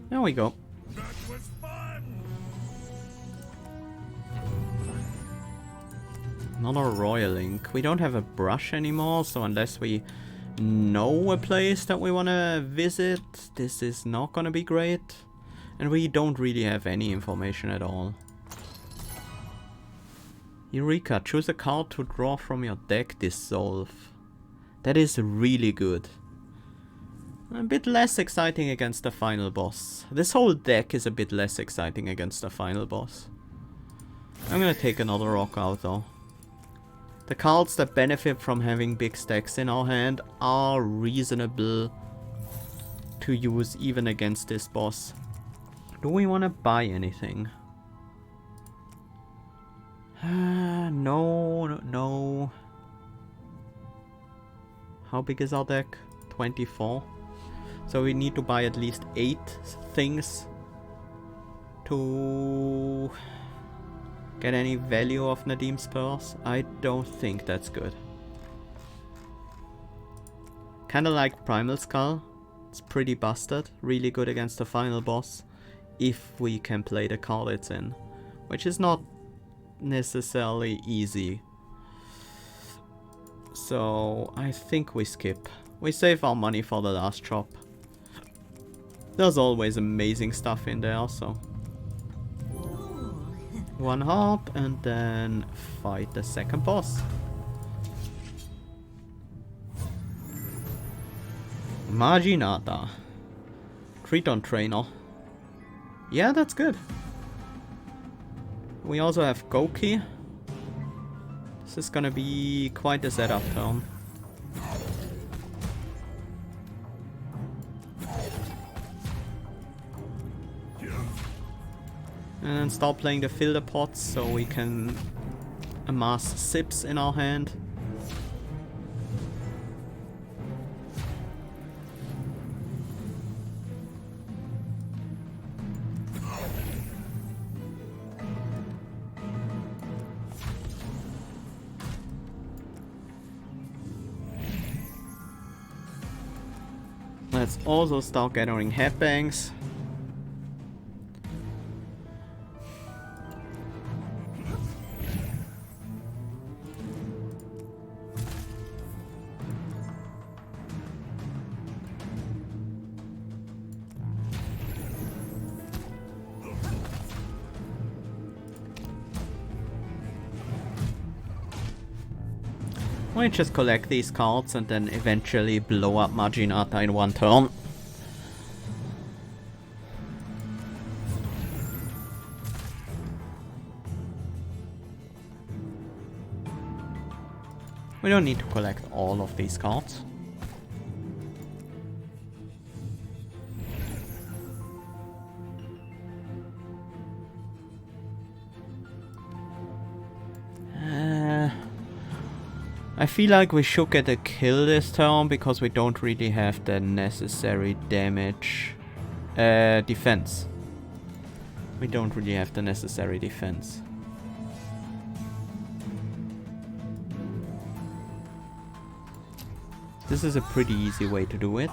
There we go. That was fun. Another Royal Link. We don't have a brush anymore, so unless we know a place that we want to visit, this is not gonna be great. And we don't really have any information at all. Eureka, choose a card to draw from your deck, dissolve. That is really good. A bit less exciting against the final boss. This whole deck is a bit less exciting against the final boss. I'm gonna take another rock out though. The cards that benefit from having big stacks in our hand are reasonable to use even against this boss. Do we want to buy anything? No. How big is our deck? 24. So we need to buy at least 8 things to get any value of Nadim's purse. I don't think that's good. Kinda like Primal Skull. It's pretty busted. Really good against the final boss. If we can play the card it's in. Which is not necessarily easy. So I think we skip. We save our money for the last chop. There's always amazing stuff in there, so. One hop and then fight the second boss. Marginata. Triton Trainer. Yeah, that's good. We also have Goki. This is gonna be quite a setup turn. And then start playing the filter pots so we can amass sips in our hand. Let's also start gathering headbangs. We just collect these cards and then eventually blow up Marginata in one turn. We don't need to collect all of these cards. I feel like we should get a kill this turn because we don't really have the necessary damage. Defense. We don't really have the necessary defense. This is a pretty easy way to do it.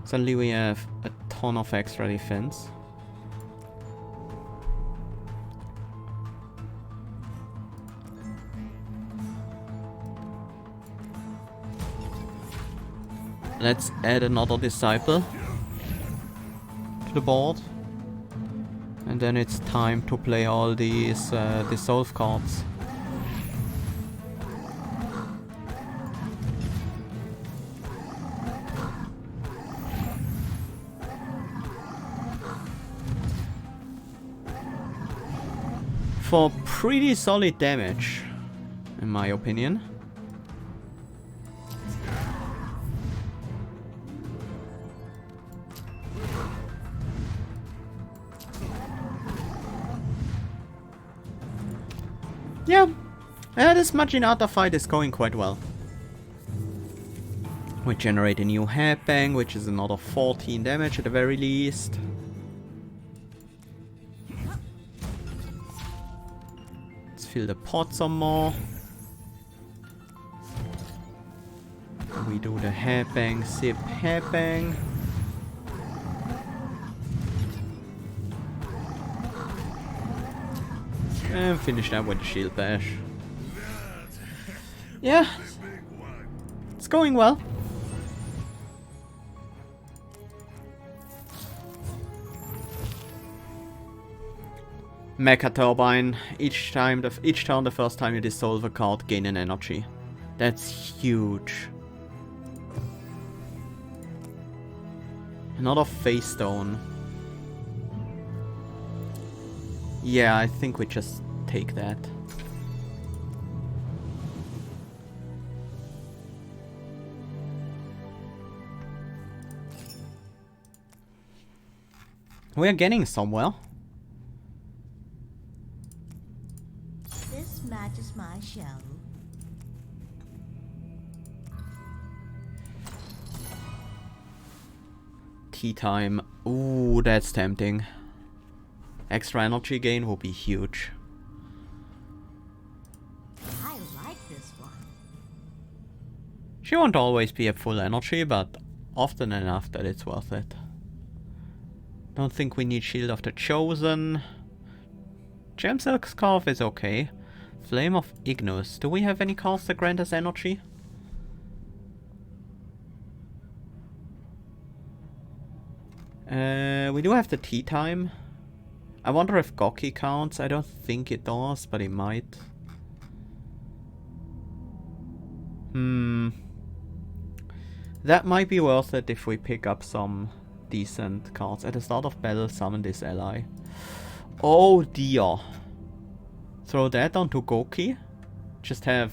Suddenly we have a ton of extra defense. Let's add another disciple to the board. And then it's time to play all these dissolve cards. for pretty solid damage, in my opinion. Yeah, this Maginata fight is going quite well. We generate a new headbang, which is another 14 damage at the very least. Let's fill the pot some more. We do the headbang, sip, headbang. And finish that with the shield bash. Yeah, it's going well. Mecha Turbine. Each turn, the first time you dissolve a card, gain an energy. That's huge. Another face stone. Yeah, I think we just take that. We're getting somewhere. This matches my shell. Tea time. Ooh, that's tempting. Extra energy gain will be huge. I like this one. She won't always be at full energy, but often enough that it's worth it. Don't think we need Shield of the Chosen. Gemsilk Scarf is okay. Flame of Ignis. Do we have any cards that grant us energy? We do have the Tea Time. I wonder if Goki counts. I don't think it does, but it might. That might be worth it if we pick up some decent cards. At the start of battle, summon this ally. Oh dear. Throw that onto Goki. Just have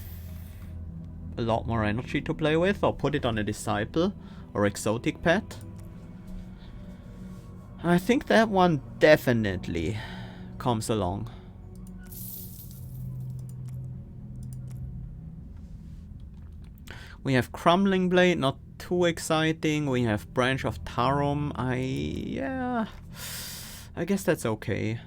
a lot more energy to play with. Or put it on a Disciple or Exotic Pet. I think that one definitely comes along. We have Crumbling Blade, not too exciting. We have Branch of Tarum. I guess that's okay.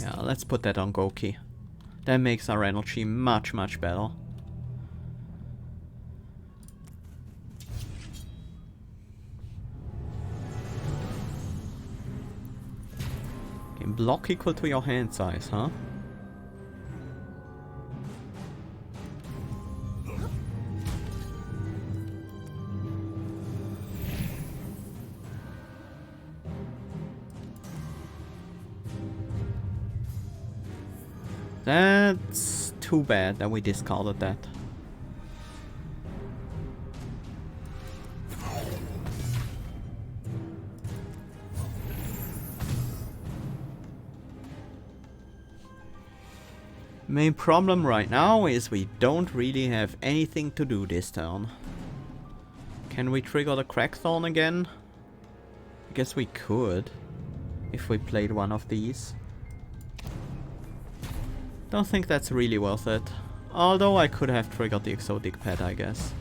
Yeah, let's put that on Goki. That makes our energy much, much better. Block equal to your hand size, huh? That's too bad that we discarded that. Main problem right now is we don't really have anything to do this turn. Can we trigger the Crackthorn again? I guess we could, if we played one of these. Don't think that's really worth it. Although I could have triggered the Exotic Pet, I guess.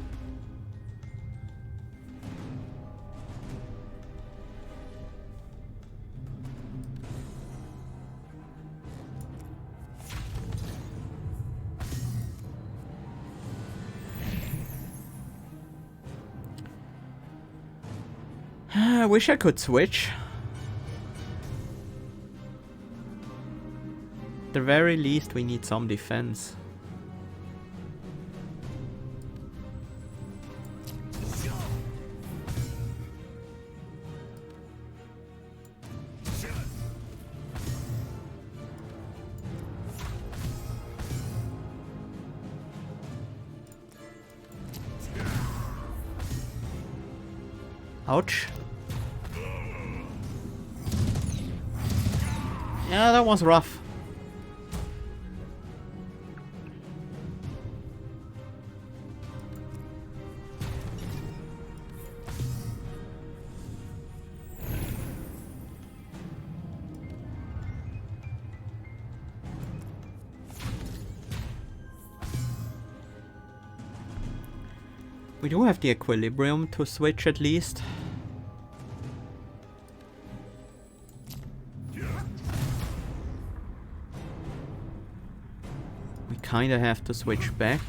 I wish I could switch. At the very least, we need some defense. Ouch. Yeah, that was rough. We do have the equilibrium to switch at least. We kinda have to switch back.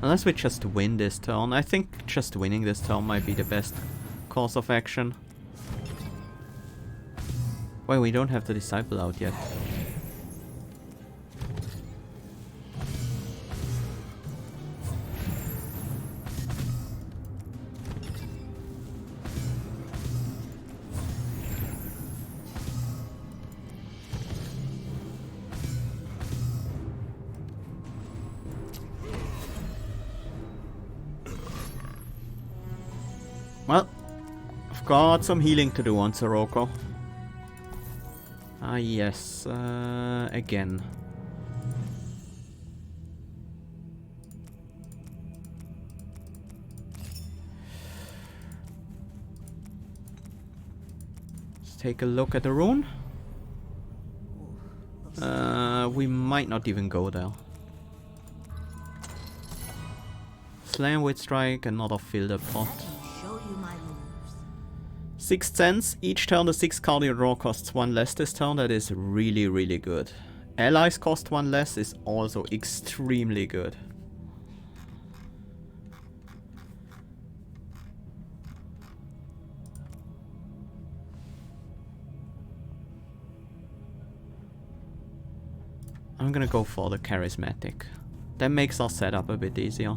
Unless we just win this turn. I think just winning this turn might be the best course of action. Wait, we don't have the disciple out yet. Well, I've got some healing to do on Sorocco. Ah yes, again. Let's take a look at the rune. We might not even go there. Slam with strike, another filter pot. Show you my moves. Sixth Sense, each turn the 6 card you draw costs 1 less this turn, that is really, really good. Allies cost 1 less is also extremely good. I'm gonna go for the charismatic. That makes our setup a bit easier.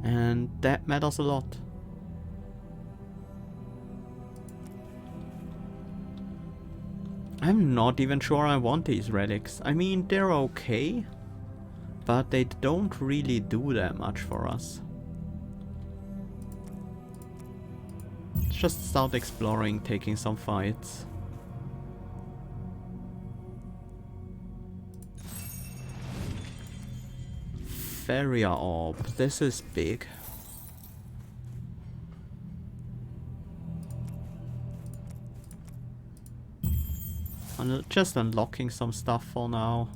And that matters a lot. I'm not even sure I want these relics. I mean, they're okay, but they don't really do that much for us. Let's just start exploring, taking some fights. Feria Orb, this is big. Just unlocking some stuff for now.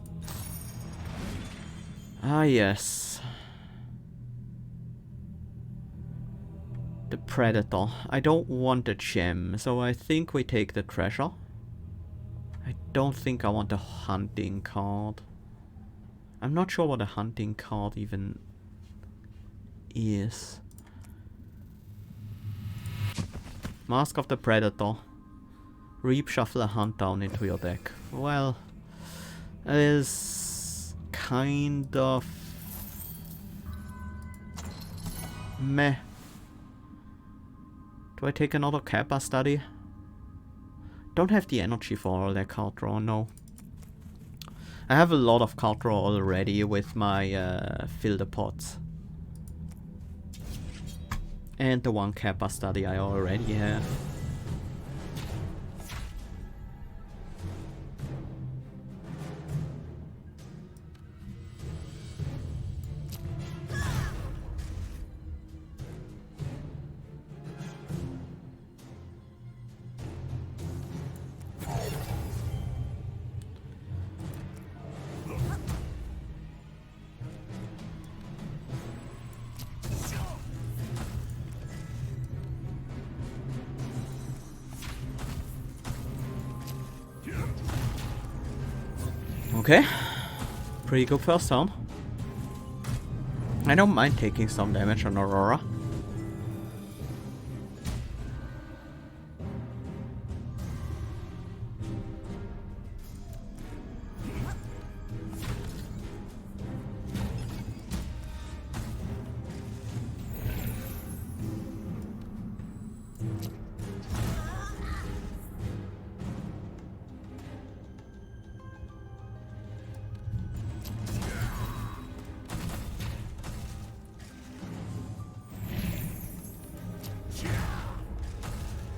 Ah yes. The Predator. I don't want the gem, so I think we take the treasure. I don't think I want the hunting card. I'm not sure what a hunting card even is. Mask of the Predator. Reap, shuffle a hunt down into your deck. Well, that is kind of meh. Do I take another Kappa study? Don't have the energy for all that card draw, no. I have a lot of card draw already with my fill the pots. And the 1 Kappa study I already have. Okay, pretty good first turn. I don't mind taking some damage on Aurora.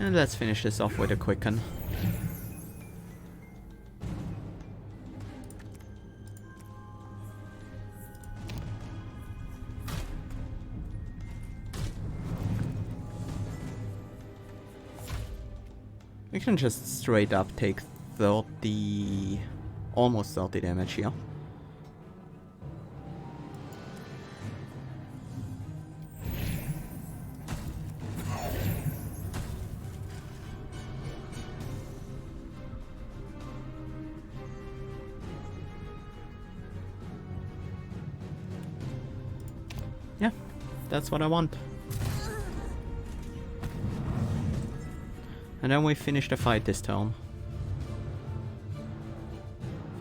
And let's finish this off with a quicken. I can just straight up take 30... almost 30 damage here. Yeah, that's what I want. And then we finish the fight this turn.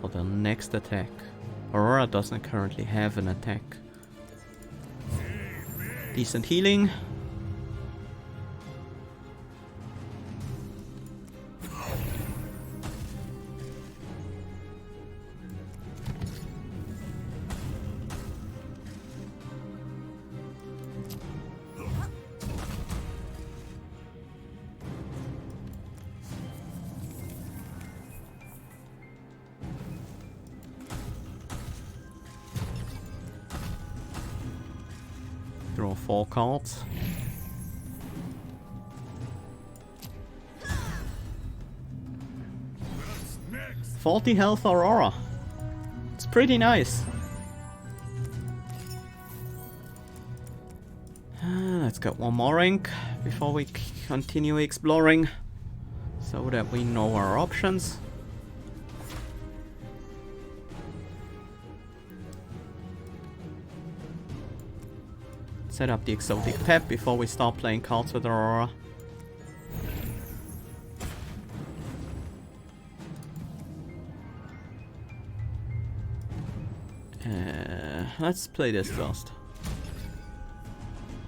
For the next attack. Aurora doesn't currently have an attack. Decent healing. Draw 4 cards. Next. 40 health Aurora. It's pretty nice. Let's get one more ink before we continue exploring, so that we know our options. Set up the exotic pet before we start playing cards with Aurora. Let's play this first.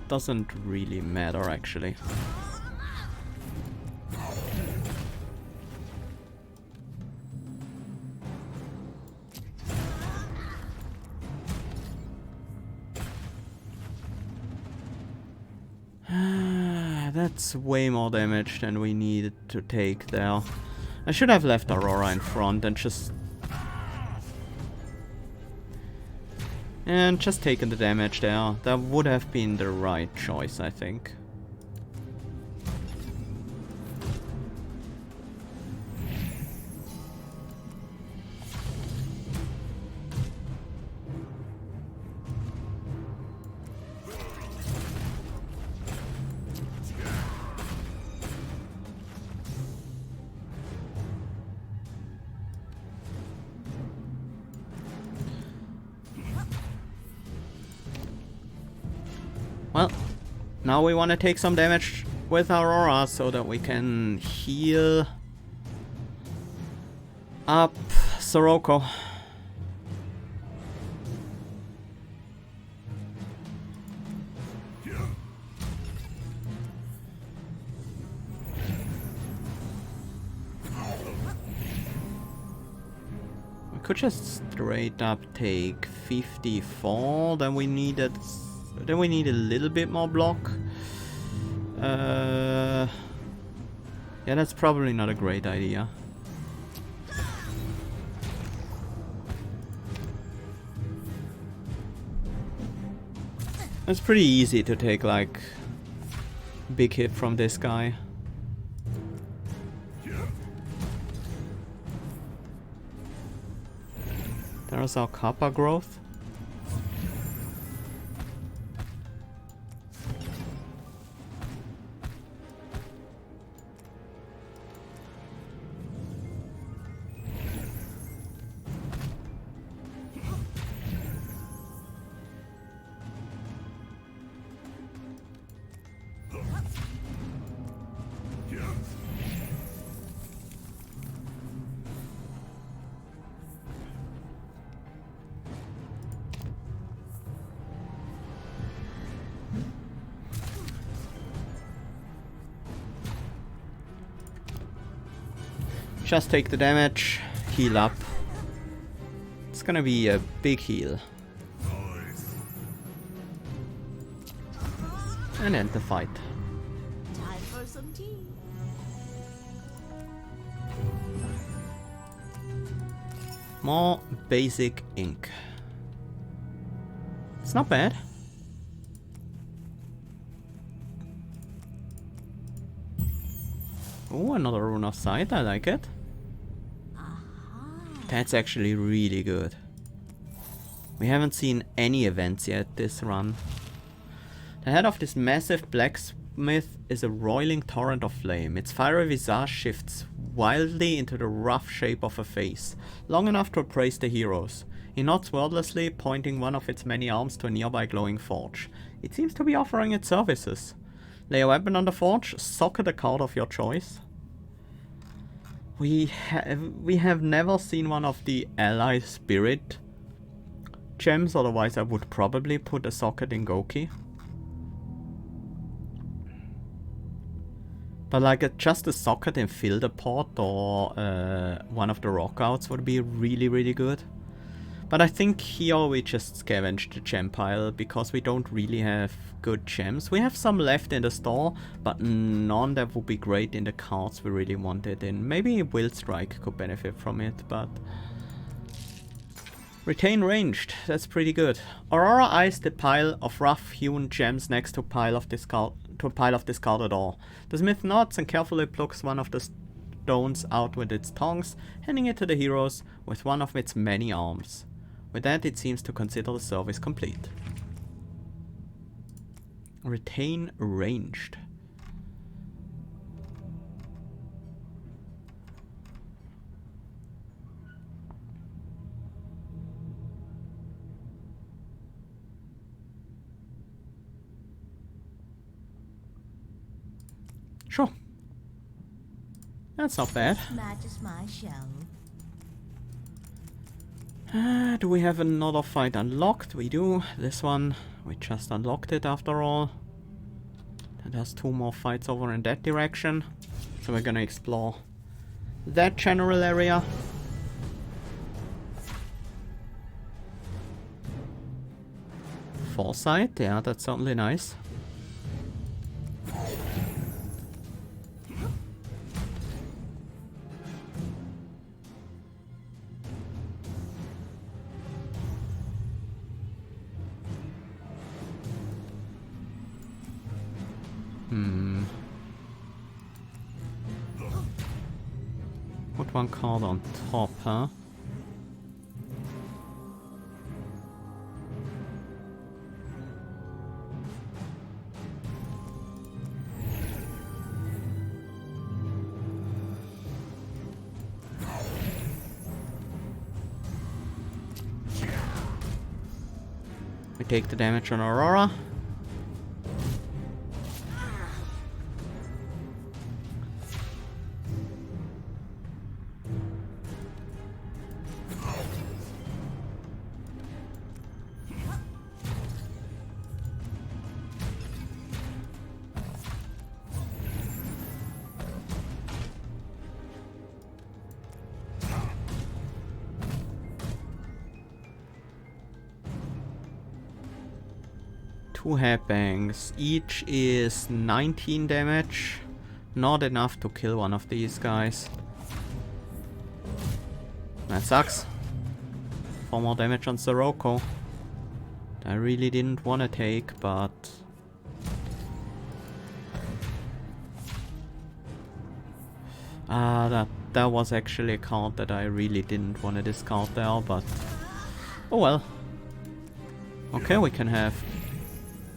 Doesn't really matter actually. That's way more damage than we needed to take there. I should have left Aurora in front and just taken the damage there. That would have been the right choice, I think. Well, now we want to take some damage with Aurora so that we can heal up Sorocco. We could just straight up take 54, then we needed a little bit more block. Yeah, that's probably not a great idea. It's pretty easy to take like big hit from this guy. There's our Kappa growth. Just take the damage, heal up. It's gonna be a big heal. And end the fight. Time for some tea. More basic ink. It's not bad. Oh, another rune of sight. I like it. That's actually really good. We haven't seen any events yet this run. The head of this massive blacksmith is a roiling torrent of flame. Its fiery visage shifts wildly into the rough shape of a face, long enough to appraise the heroes. He nods wordlessly, pointing one of its many arms to a nearby glowing forge. It seems to be offering its services. Lay a weapon on the forge, socket a card of your choice. We have never seen one of the ally spirit gems, otherwise I would probably put a socket in Goki. But like just a socket in Field Pot or one of the rock outs would be really good. But I think here we just scavenge the gem pile because we don't really have good gems. We have some left in the store, but none that would be great in the cards we really wanted in. Maybe Will Strike could benefit from it, but... Retain ranged, that's pretty good. Aurora eyes the pile of rough-hewn gems next to a pile of discarded ore. The smith nods and carefully plucks one of the stones out with its tongs, handing it to the heroes with one of its many arms. With that, it seems to consider the service complete. Retain ranged. Sure. That's not bad. Matches my shell. Do we have another fight unlocked? We do. This one, we just unlocked it after all. And there's 2 more fights over in that direction. So we're gonna explore that general area. Foresight, yeah, that's certainly nice. Put one card on top, huh? We take the damage on Aurora. Two headbangs. Each is 19 damage. Not enough to kill one of these guys. That sucks. 4 more damage on Sorocco. I really didn't want to take, but... that was actually a card that I really didn't want to discard there, but... Oh well. Okay, we can have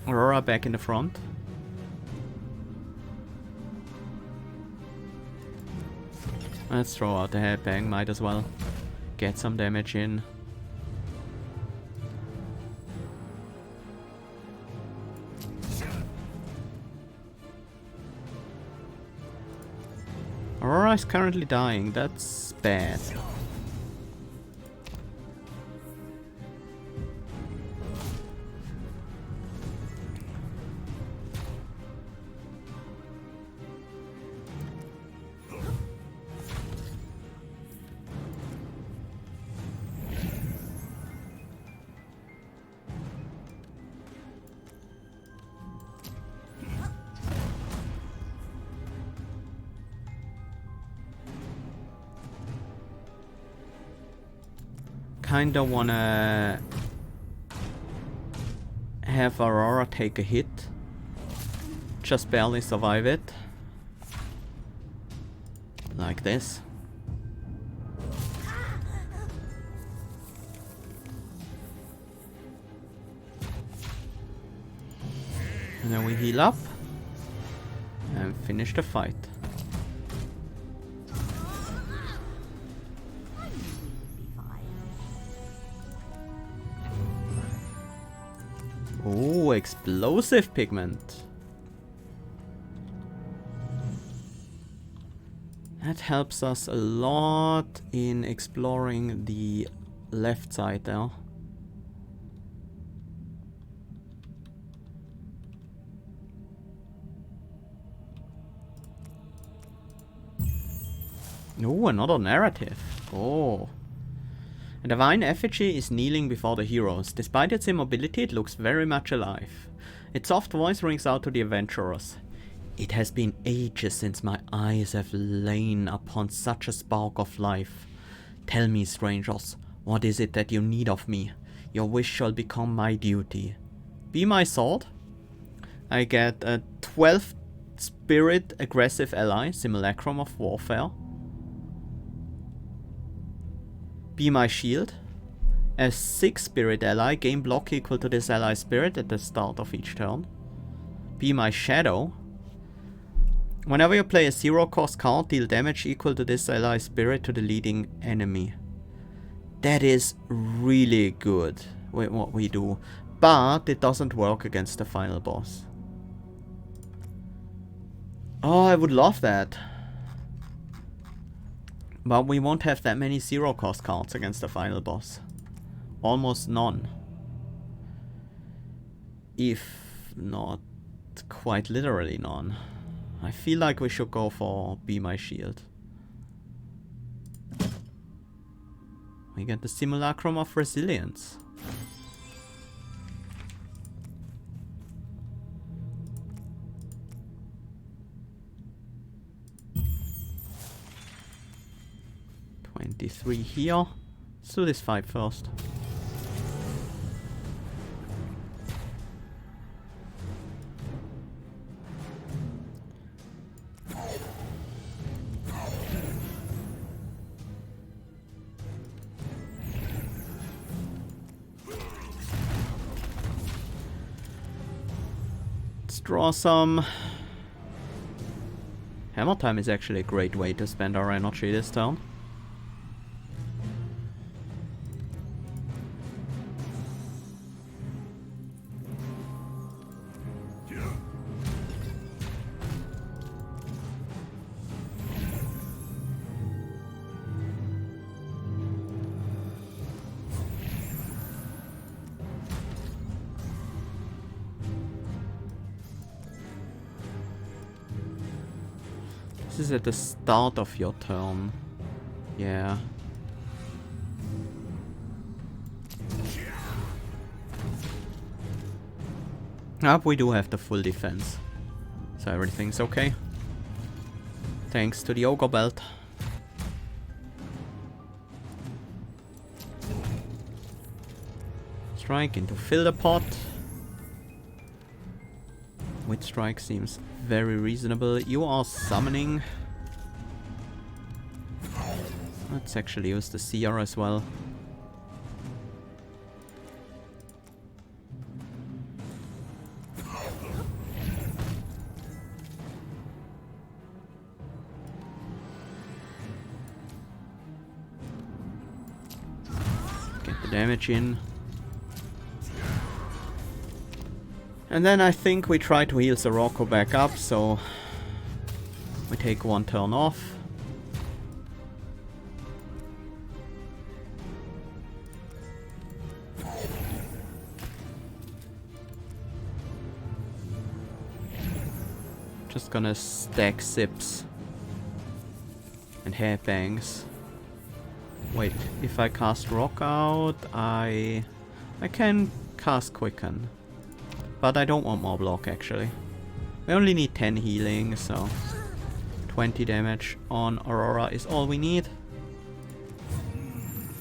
Aurora back in the front. Let's throw out the headbang, might as well get some damage in. Aurora is currently dying, that's bad. Kinda wanna have Aurora take a hit. Just barely survive it. Like this. And then we heal up and finish the fight. Oh, explosive pigment. That helps us a lot in exploring the left side there. Oh, another narrative. Oh. A divine effigy is kneeling before the heroes. Despite its immobility, it looks very much alive. Its soft voice rings out to the adventurers. It has been ages since my eyes have lain upon such a spark of life. Tell me, strangers, what is it that you need of me? Your wish shall become my duty. Be my sword. I get a 12th spirit aggressive ally, simulacrum of warfare. Be my shield. A 6 spirit ally, gain block equal to this ally's spirit at the start of each turn. Be my shadow. Whenever you play a 0-cost card, deal damage equal to this ally's spirit to the leading enemy. That is really good with what we do, but it doesn't work against the final boss. Oh, I would love that. But we won't have that many 0-cost cards against the final boss. Almost none. If not quite literally none. I feel like we should go for Be My Shield. We get the Simulacrum of Resilience. $23 here. Let's do this fight first. Let's draw some. Hammer Time is actually a great way to spend our energy this turn. This is at the start of your turn. Yeah. Up, we do have the full defense. So everything's okay. Thanks to the Ogre Belt. Strike into fill the pot. Wit Strike seems very reasonable. You are summoning. Let's actually use the Seer as well. Get the damage in. And then I think we try to heal Sorocco back up, so we take one turn off. Just gonna stack sips and hairbangs. Wait, if I cast Rock out, I can cast Quicken. But I don't want more block, actually. We only need 10 healing, so 20 damage on Aurora is all we need.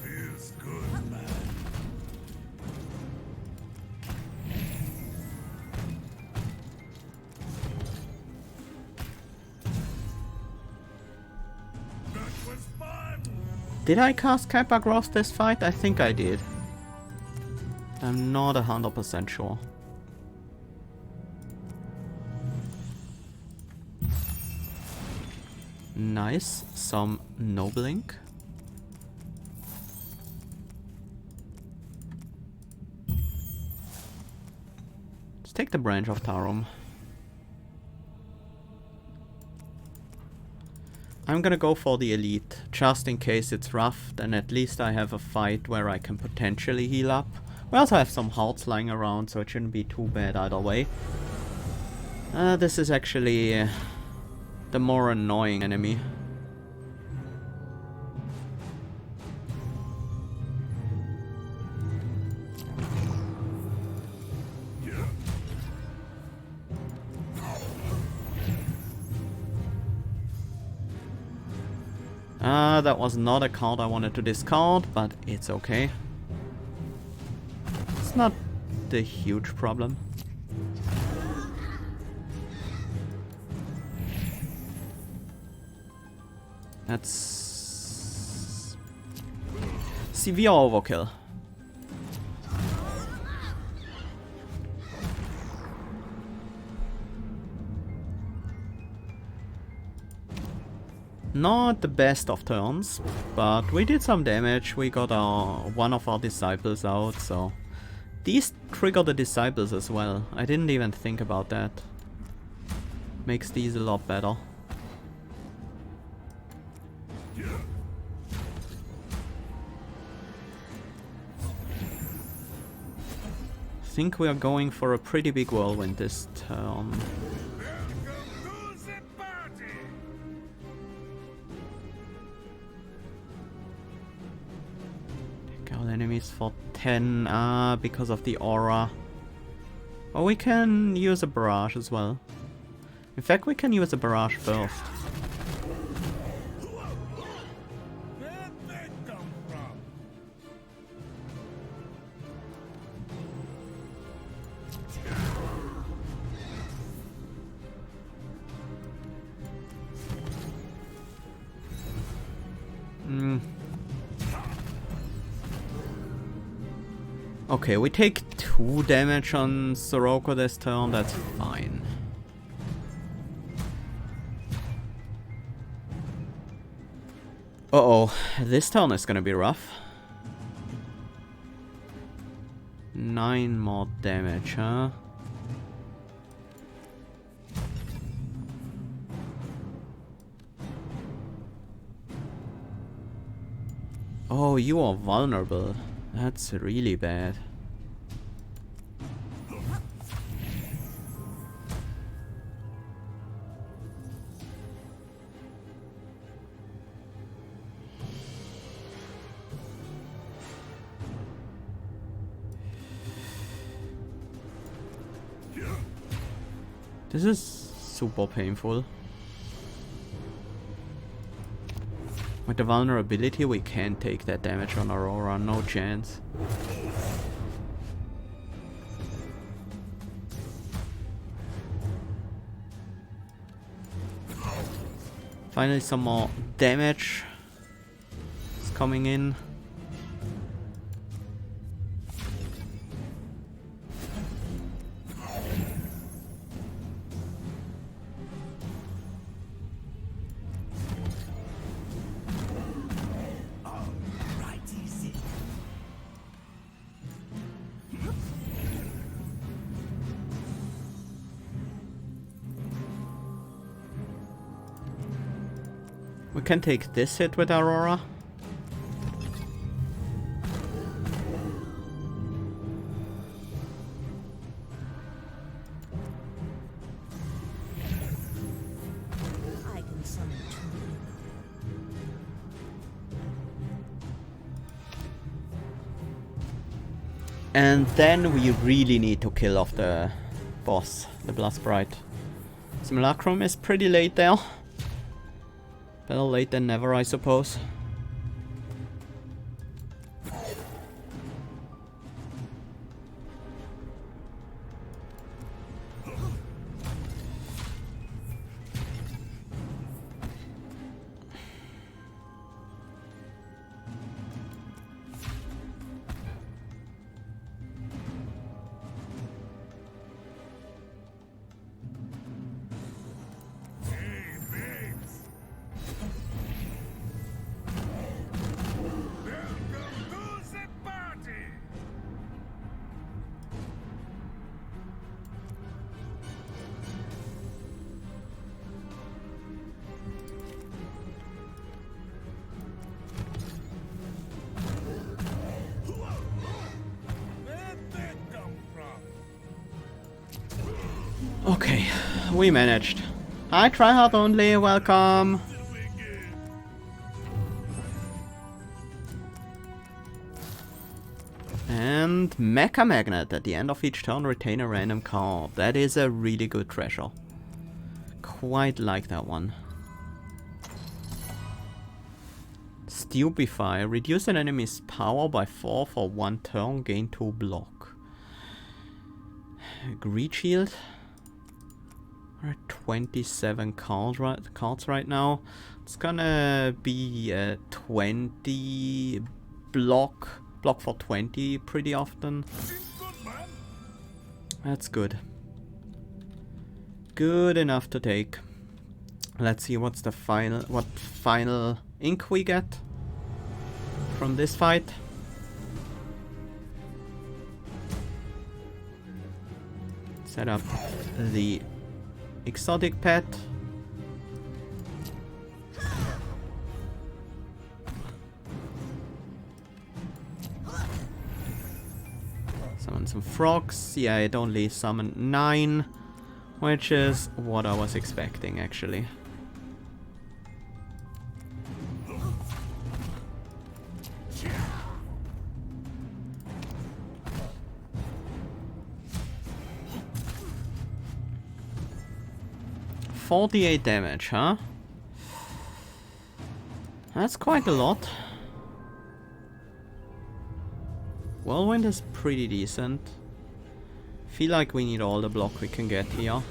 Feels good, man. Did I cast Kappa Gross this fight? I think I did. I'm not 100% sure. Nice, some Nobling. Let's take the Branch of Tarum. I'm gonna go for the Elite, just in case it's rough, then at least I have a fight where I can potentially heal up. We also have some hearts lying around, so it shouldn't be too bad either way. This is actually the more annoying enemy. That was not a card I wanted to discard, but it's okay. It's not the huge problem. That's severe overkill. Not the best of turns, but we did some damage. We got one of our disciples out, so these trigger the disciples as well. I didn't even think about that. Makes these a lot better. I think we are going for a pretty big whirlwind this turn. Enemies for 10, because of the aura. Or we can use a barrage as well. In fact, we can use a barrage first. Where'd that come from? Okay, we take 2 damage on Sorocco this turn, that's fine. Uh-oh, this turn is gonna be rough. 9 more damage, huh? Oh, you are vulnerable. That's really bad. This is super painful. With the vulnerability, we can't take that damage on Aurora, no chance. Finally, some more damage is coming in. We can take this hit with Aurora. I can summon two. And then we really need to kill off the boss, the Blood Sprite. Simulacrum is pretty late there. Better late than never, I suppose. Okay, we managed. Hi, tryhard only, welcome. And Mecha Magnet. At the end of each turn, retain a random card. That is a really good treasure. Quite like that one. Stupefy. Reduce an enemy's power by 4 for 1 turn. Gain 2 block. Greed Shield. We're at 27 cards right now. It's gonna be a 20 block for 20 pretty often. That's good. Good enough to take. Let's see what final ink we get from this fight. Set up the exotic pet. Summon some frogs. Yeah, it only summoned 9, which is what I was expecting actually. $48 damage, huh? That's quite a lot. Whirlwind is pretty decent. Feel like we need all the block we can get here.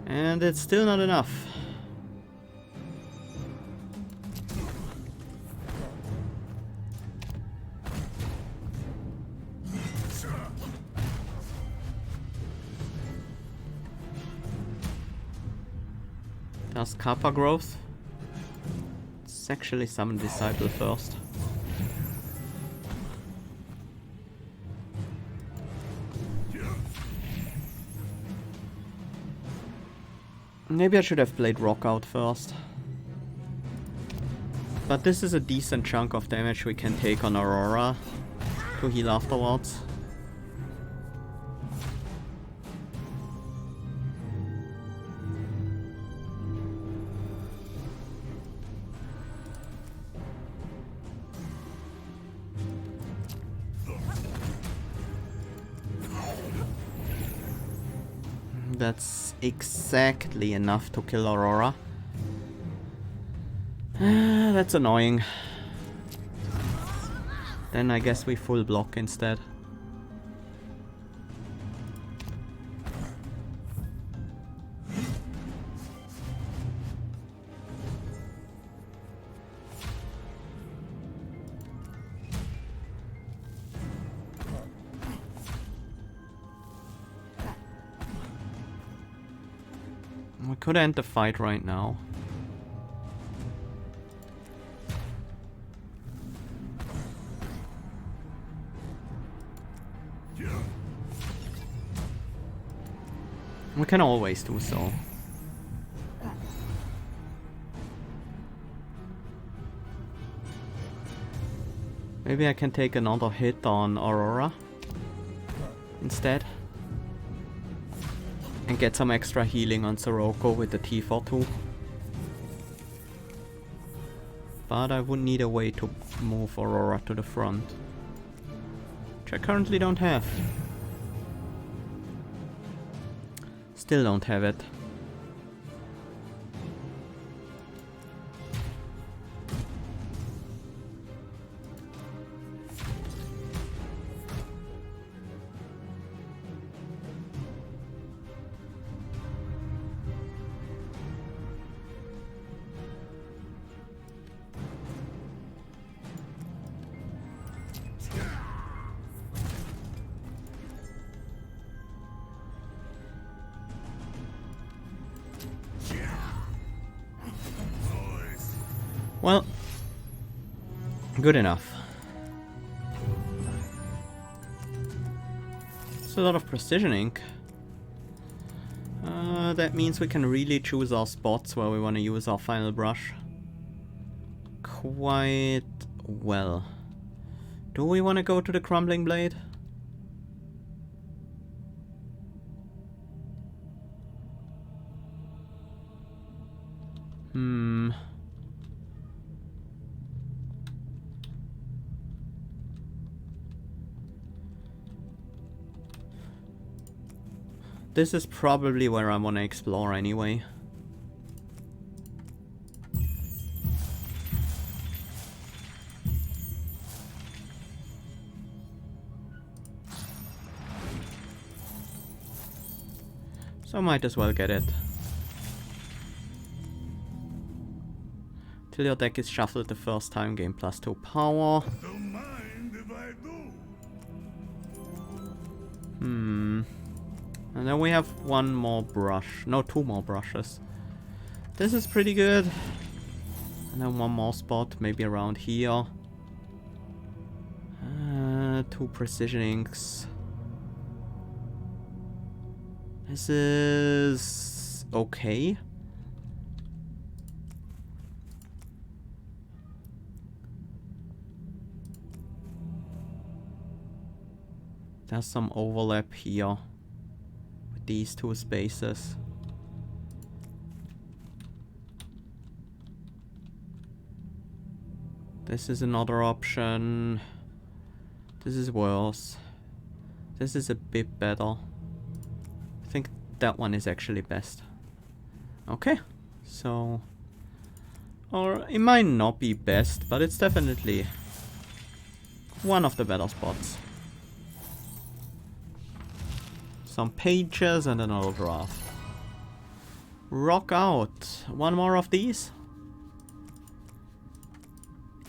And it's still not enough. Does Kappa growth? Let's actually summon Disciple first. Maybe I should have played Rock out first. But this is a decent chunk of damage we can take on Aurora to heal afterwards. That's exactly enough to kill Aurora. That's annoying. Then I guess we full block instead. We could end the fight right now. We can always do so. Maybe I can take another hit on Aurora instead. And get some extra healing on Sorocco with the T42. But I would need a way to move Aurora to the front, which I currently don't have. Still don't have it. Well, good enough. It's a lot of precision ink. That means we can really choose our spots where we want to use our final brush quite well. Do we want to go to the Crumbling Blade? This is probably where I want to explore anyway. So might as well get it. Till your deck is shuffled the first time, gain +2 power. Don't mind if I do. And then we have one more brush. No, two more brushes. This is pretty good. And then one more spot, maybe around here. 2 precision inks. This is okay. There's some overlap here with these 2 spaces. This is another option. This is worse. This is a bit better. I think that one is actually best. Okay, so... Or it might not be best, but it's definitely one of the better spots. Some pages and another draft. Rock out. One more of these?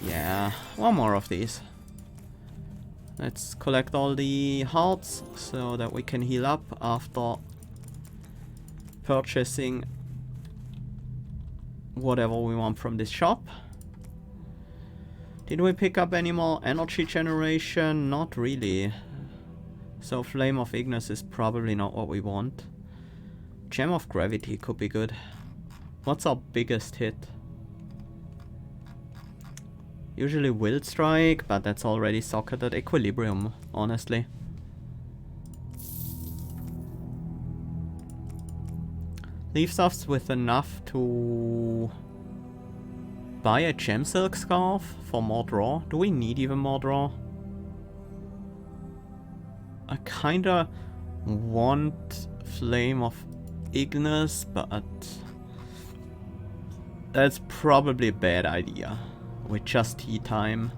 Yeah, one more of these. Let's collect all the hearts so that we can heal up after purchasing whatever we want from this shop. Did we pick up any more energy generation? Not really. So Flame of Ignis is probably not what we want. Gem of Gravity could be good. What's our biggest hit? Usually Will Strike, but that's already socketed. Equilibrium, honestly. Leaves us with enough to buy a Gem Silk Scarf for more draw. Do we need even more draw? I kinda want Flame of Ignis, but that's probably a bad idea. With just tea time.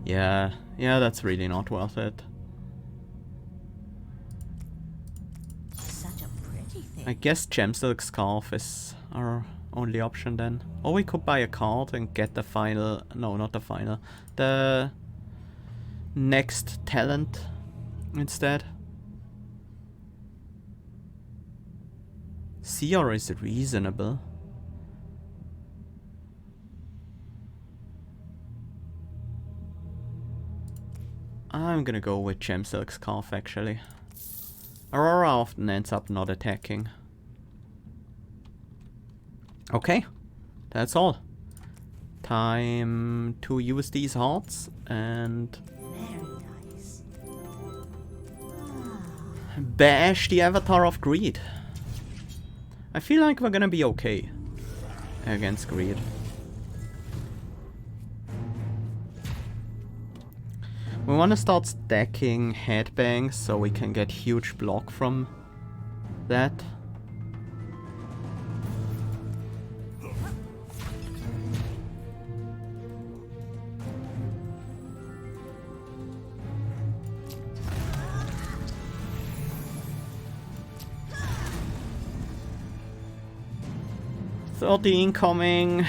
Yeah, that's really not worth it. Such a pretty thing. I guess Gemsilk Scarf is our only option then. Or we could buy a card and get the final... No, not the final. The next talent instead. Seer is reasonable. I'm gonna go with Gemsilk Scarf actually. Aurora often ends up not attacking. Okay, that's all. Time to use these hearts and Very nice. bash the Avatar of Greed. I feel like we're gonna be okay against Greed. We want to start stacking headbangs so we can get huge block from that. $30 incoming.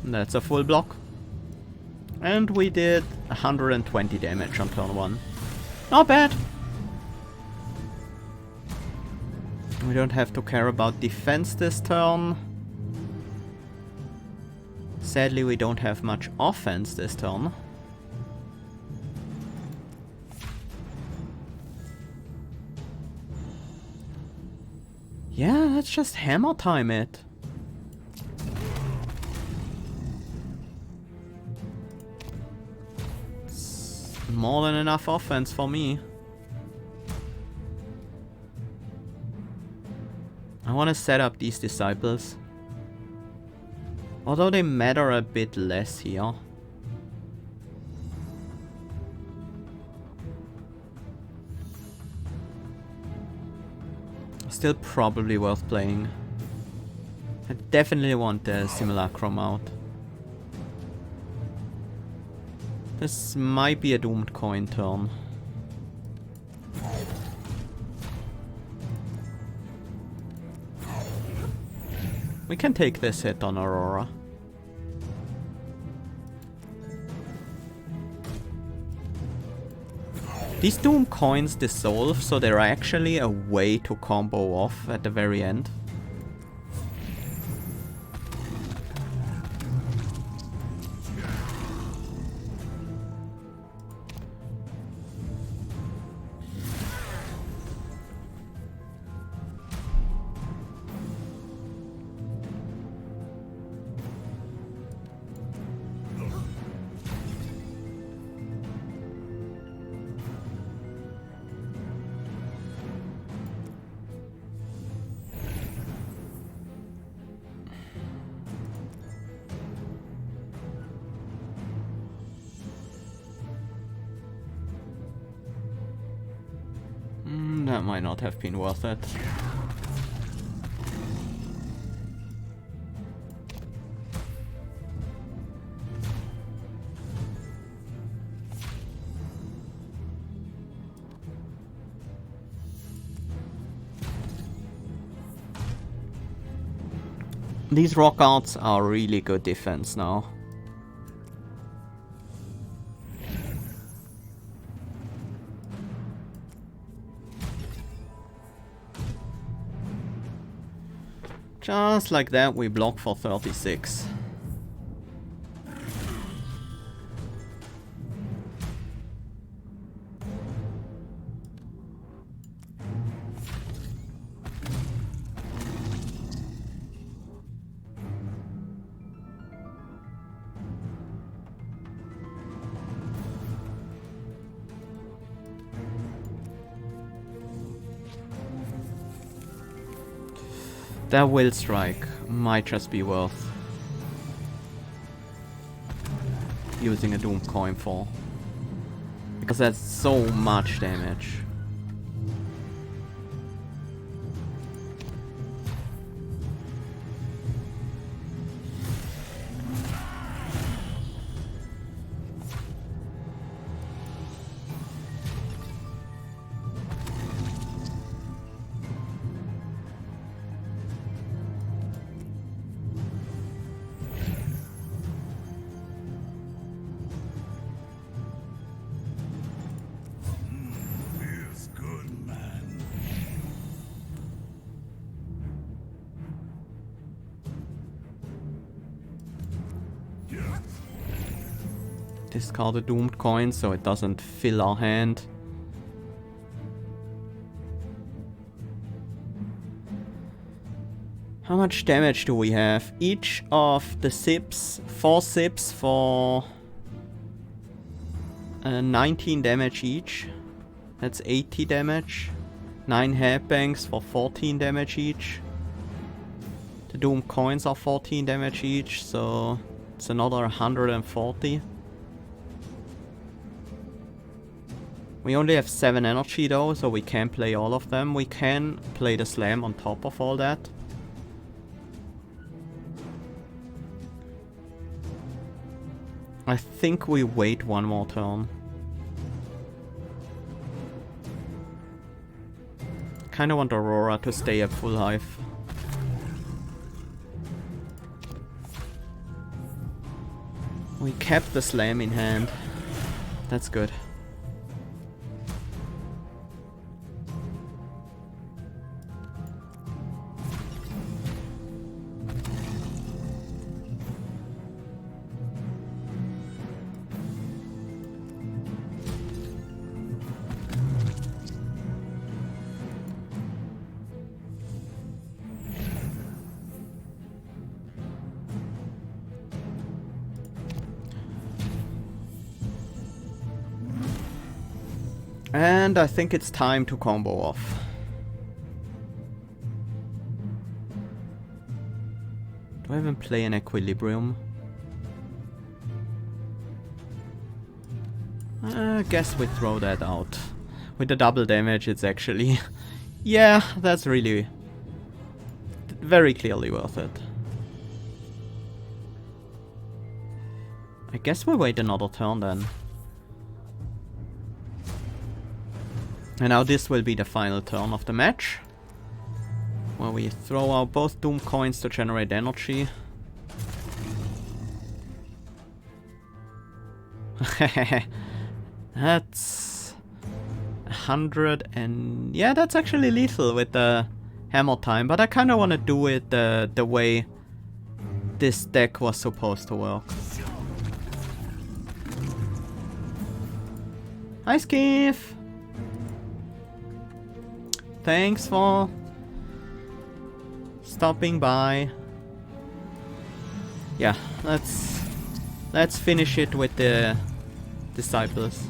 That's a full block. And we did 120 damage on turn 1. Not bad. We don't have to care about defense this turn. Sadly, we don't have much offense this turn. Yeah, let's just hammer time it. It's more than enough offense for me. I want to set up these disciples. Although they matter a bit less here. Still probably worth playing. I definitely want the simulacrum out. This might be a doomed coin turn. We can take this hit on Aurora. These Doom coins dissolve, so they're actually a way to combo off at the very end. That might not have been worth it. These rock arts are really good defense now. Just like that, we block for 36. That will strike might just be worth using a Doom coin for, because that's so much damage. Discard a doomed coin so it doesn't fill our hand. How much damage do we have? Each of the sips, 4 sips for 19 damage each. That's 80 damage. 9 headbangs for 14 damage each. The doom coins are 14 damage each, so it's another 140. We only have 7 energy though, so we can't play all of them. We can play the slam on top of all that. I think we wait one more turn. Kinda want Aurora to stay at full life. We kept the slam in hand. That's good. And I think it's time to combo off. Do I even play an Equilibrium? I guess we throw that out. With the double damage, it's actually... yeah, that's really... very clearly worth it. I guess we wait another turn then. And now this will be the final turn of the match, where we throw out both Doom coins to generate energy. That's 100 and... yeah, that's actually lethal with the hammer time, but I kind of want to do it the way this deck was supposed to work. Hi Skiff! Thanks for stopping by. Yeah, let's finish it with the disciples.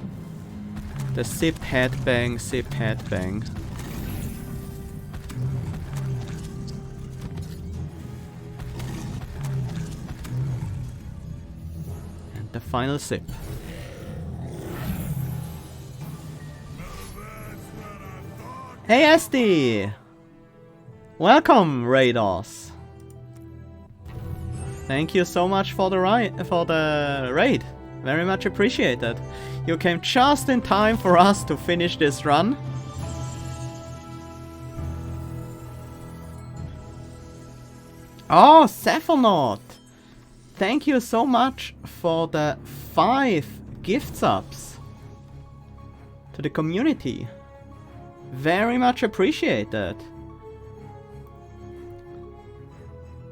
The sip headbang, sip headbang. And the final sip. Hey SD! Welcome, Raiders! Thank you so much for the raid. Very much appreciated. You came just in time for us to finish this run. Oh, Sephonaut! Thank you so much for the 5 gift subs to the community. Very much appreciated.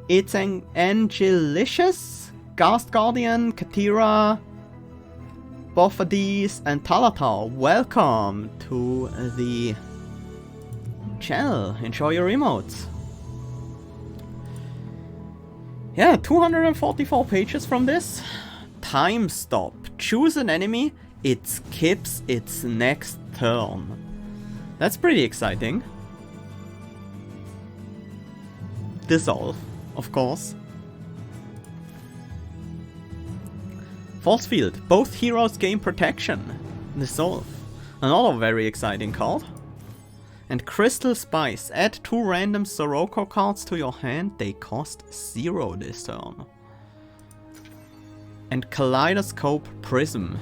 It's an Angelicious, Ghast Guardian, Katira, Bophades, and Talatar. Welcome to the channel. Enjoy your emotes. Yeah, 244 pages from this. Time stop. Choose an enemy. It skips its next turn. That's pretty exciting. Dissolve, of course. Force Field. Both heroes gain protection. Dissolve. Another very exciting card. And Crystal Spice. Add 2 random Sorocco cards to your hand. They cost 0 this turn. And Kaleidoscope Prism.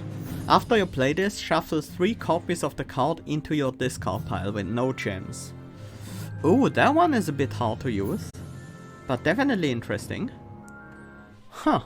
After you play this, shuffle 3 copies of the card into your discard pile with no gems. Ooh, that one is a bit hard to use, but definitely interesting. Huh.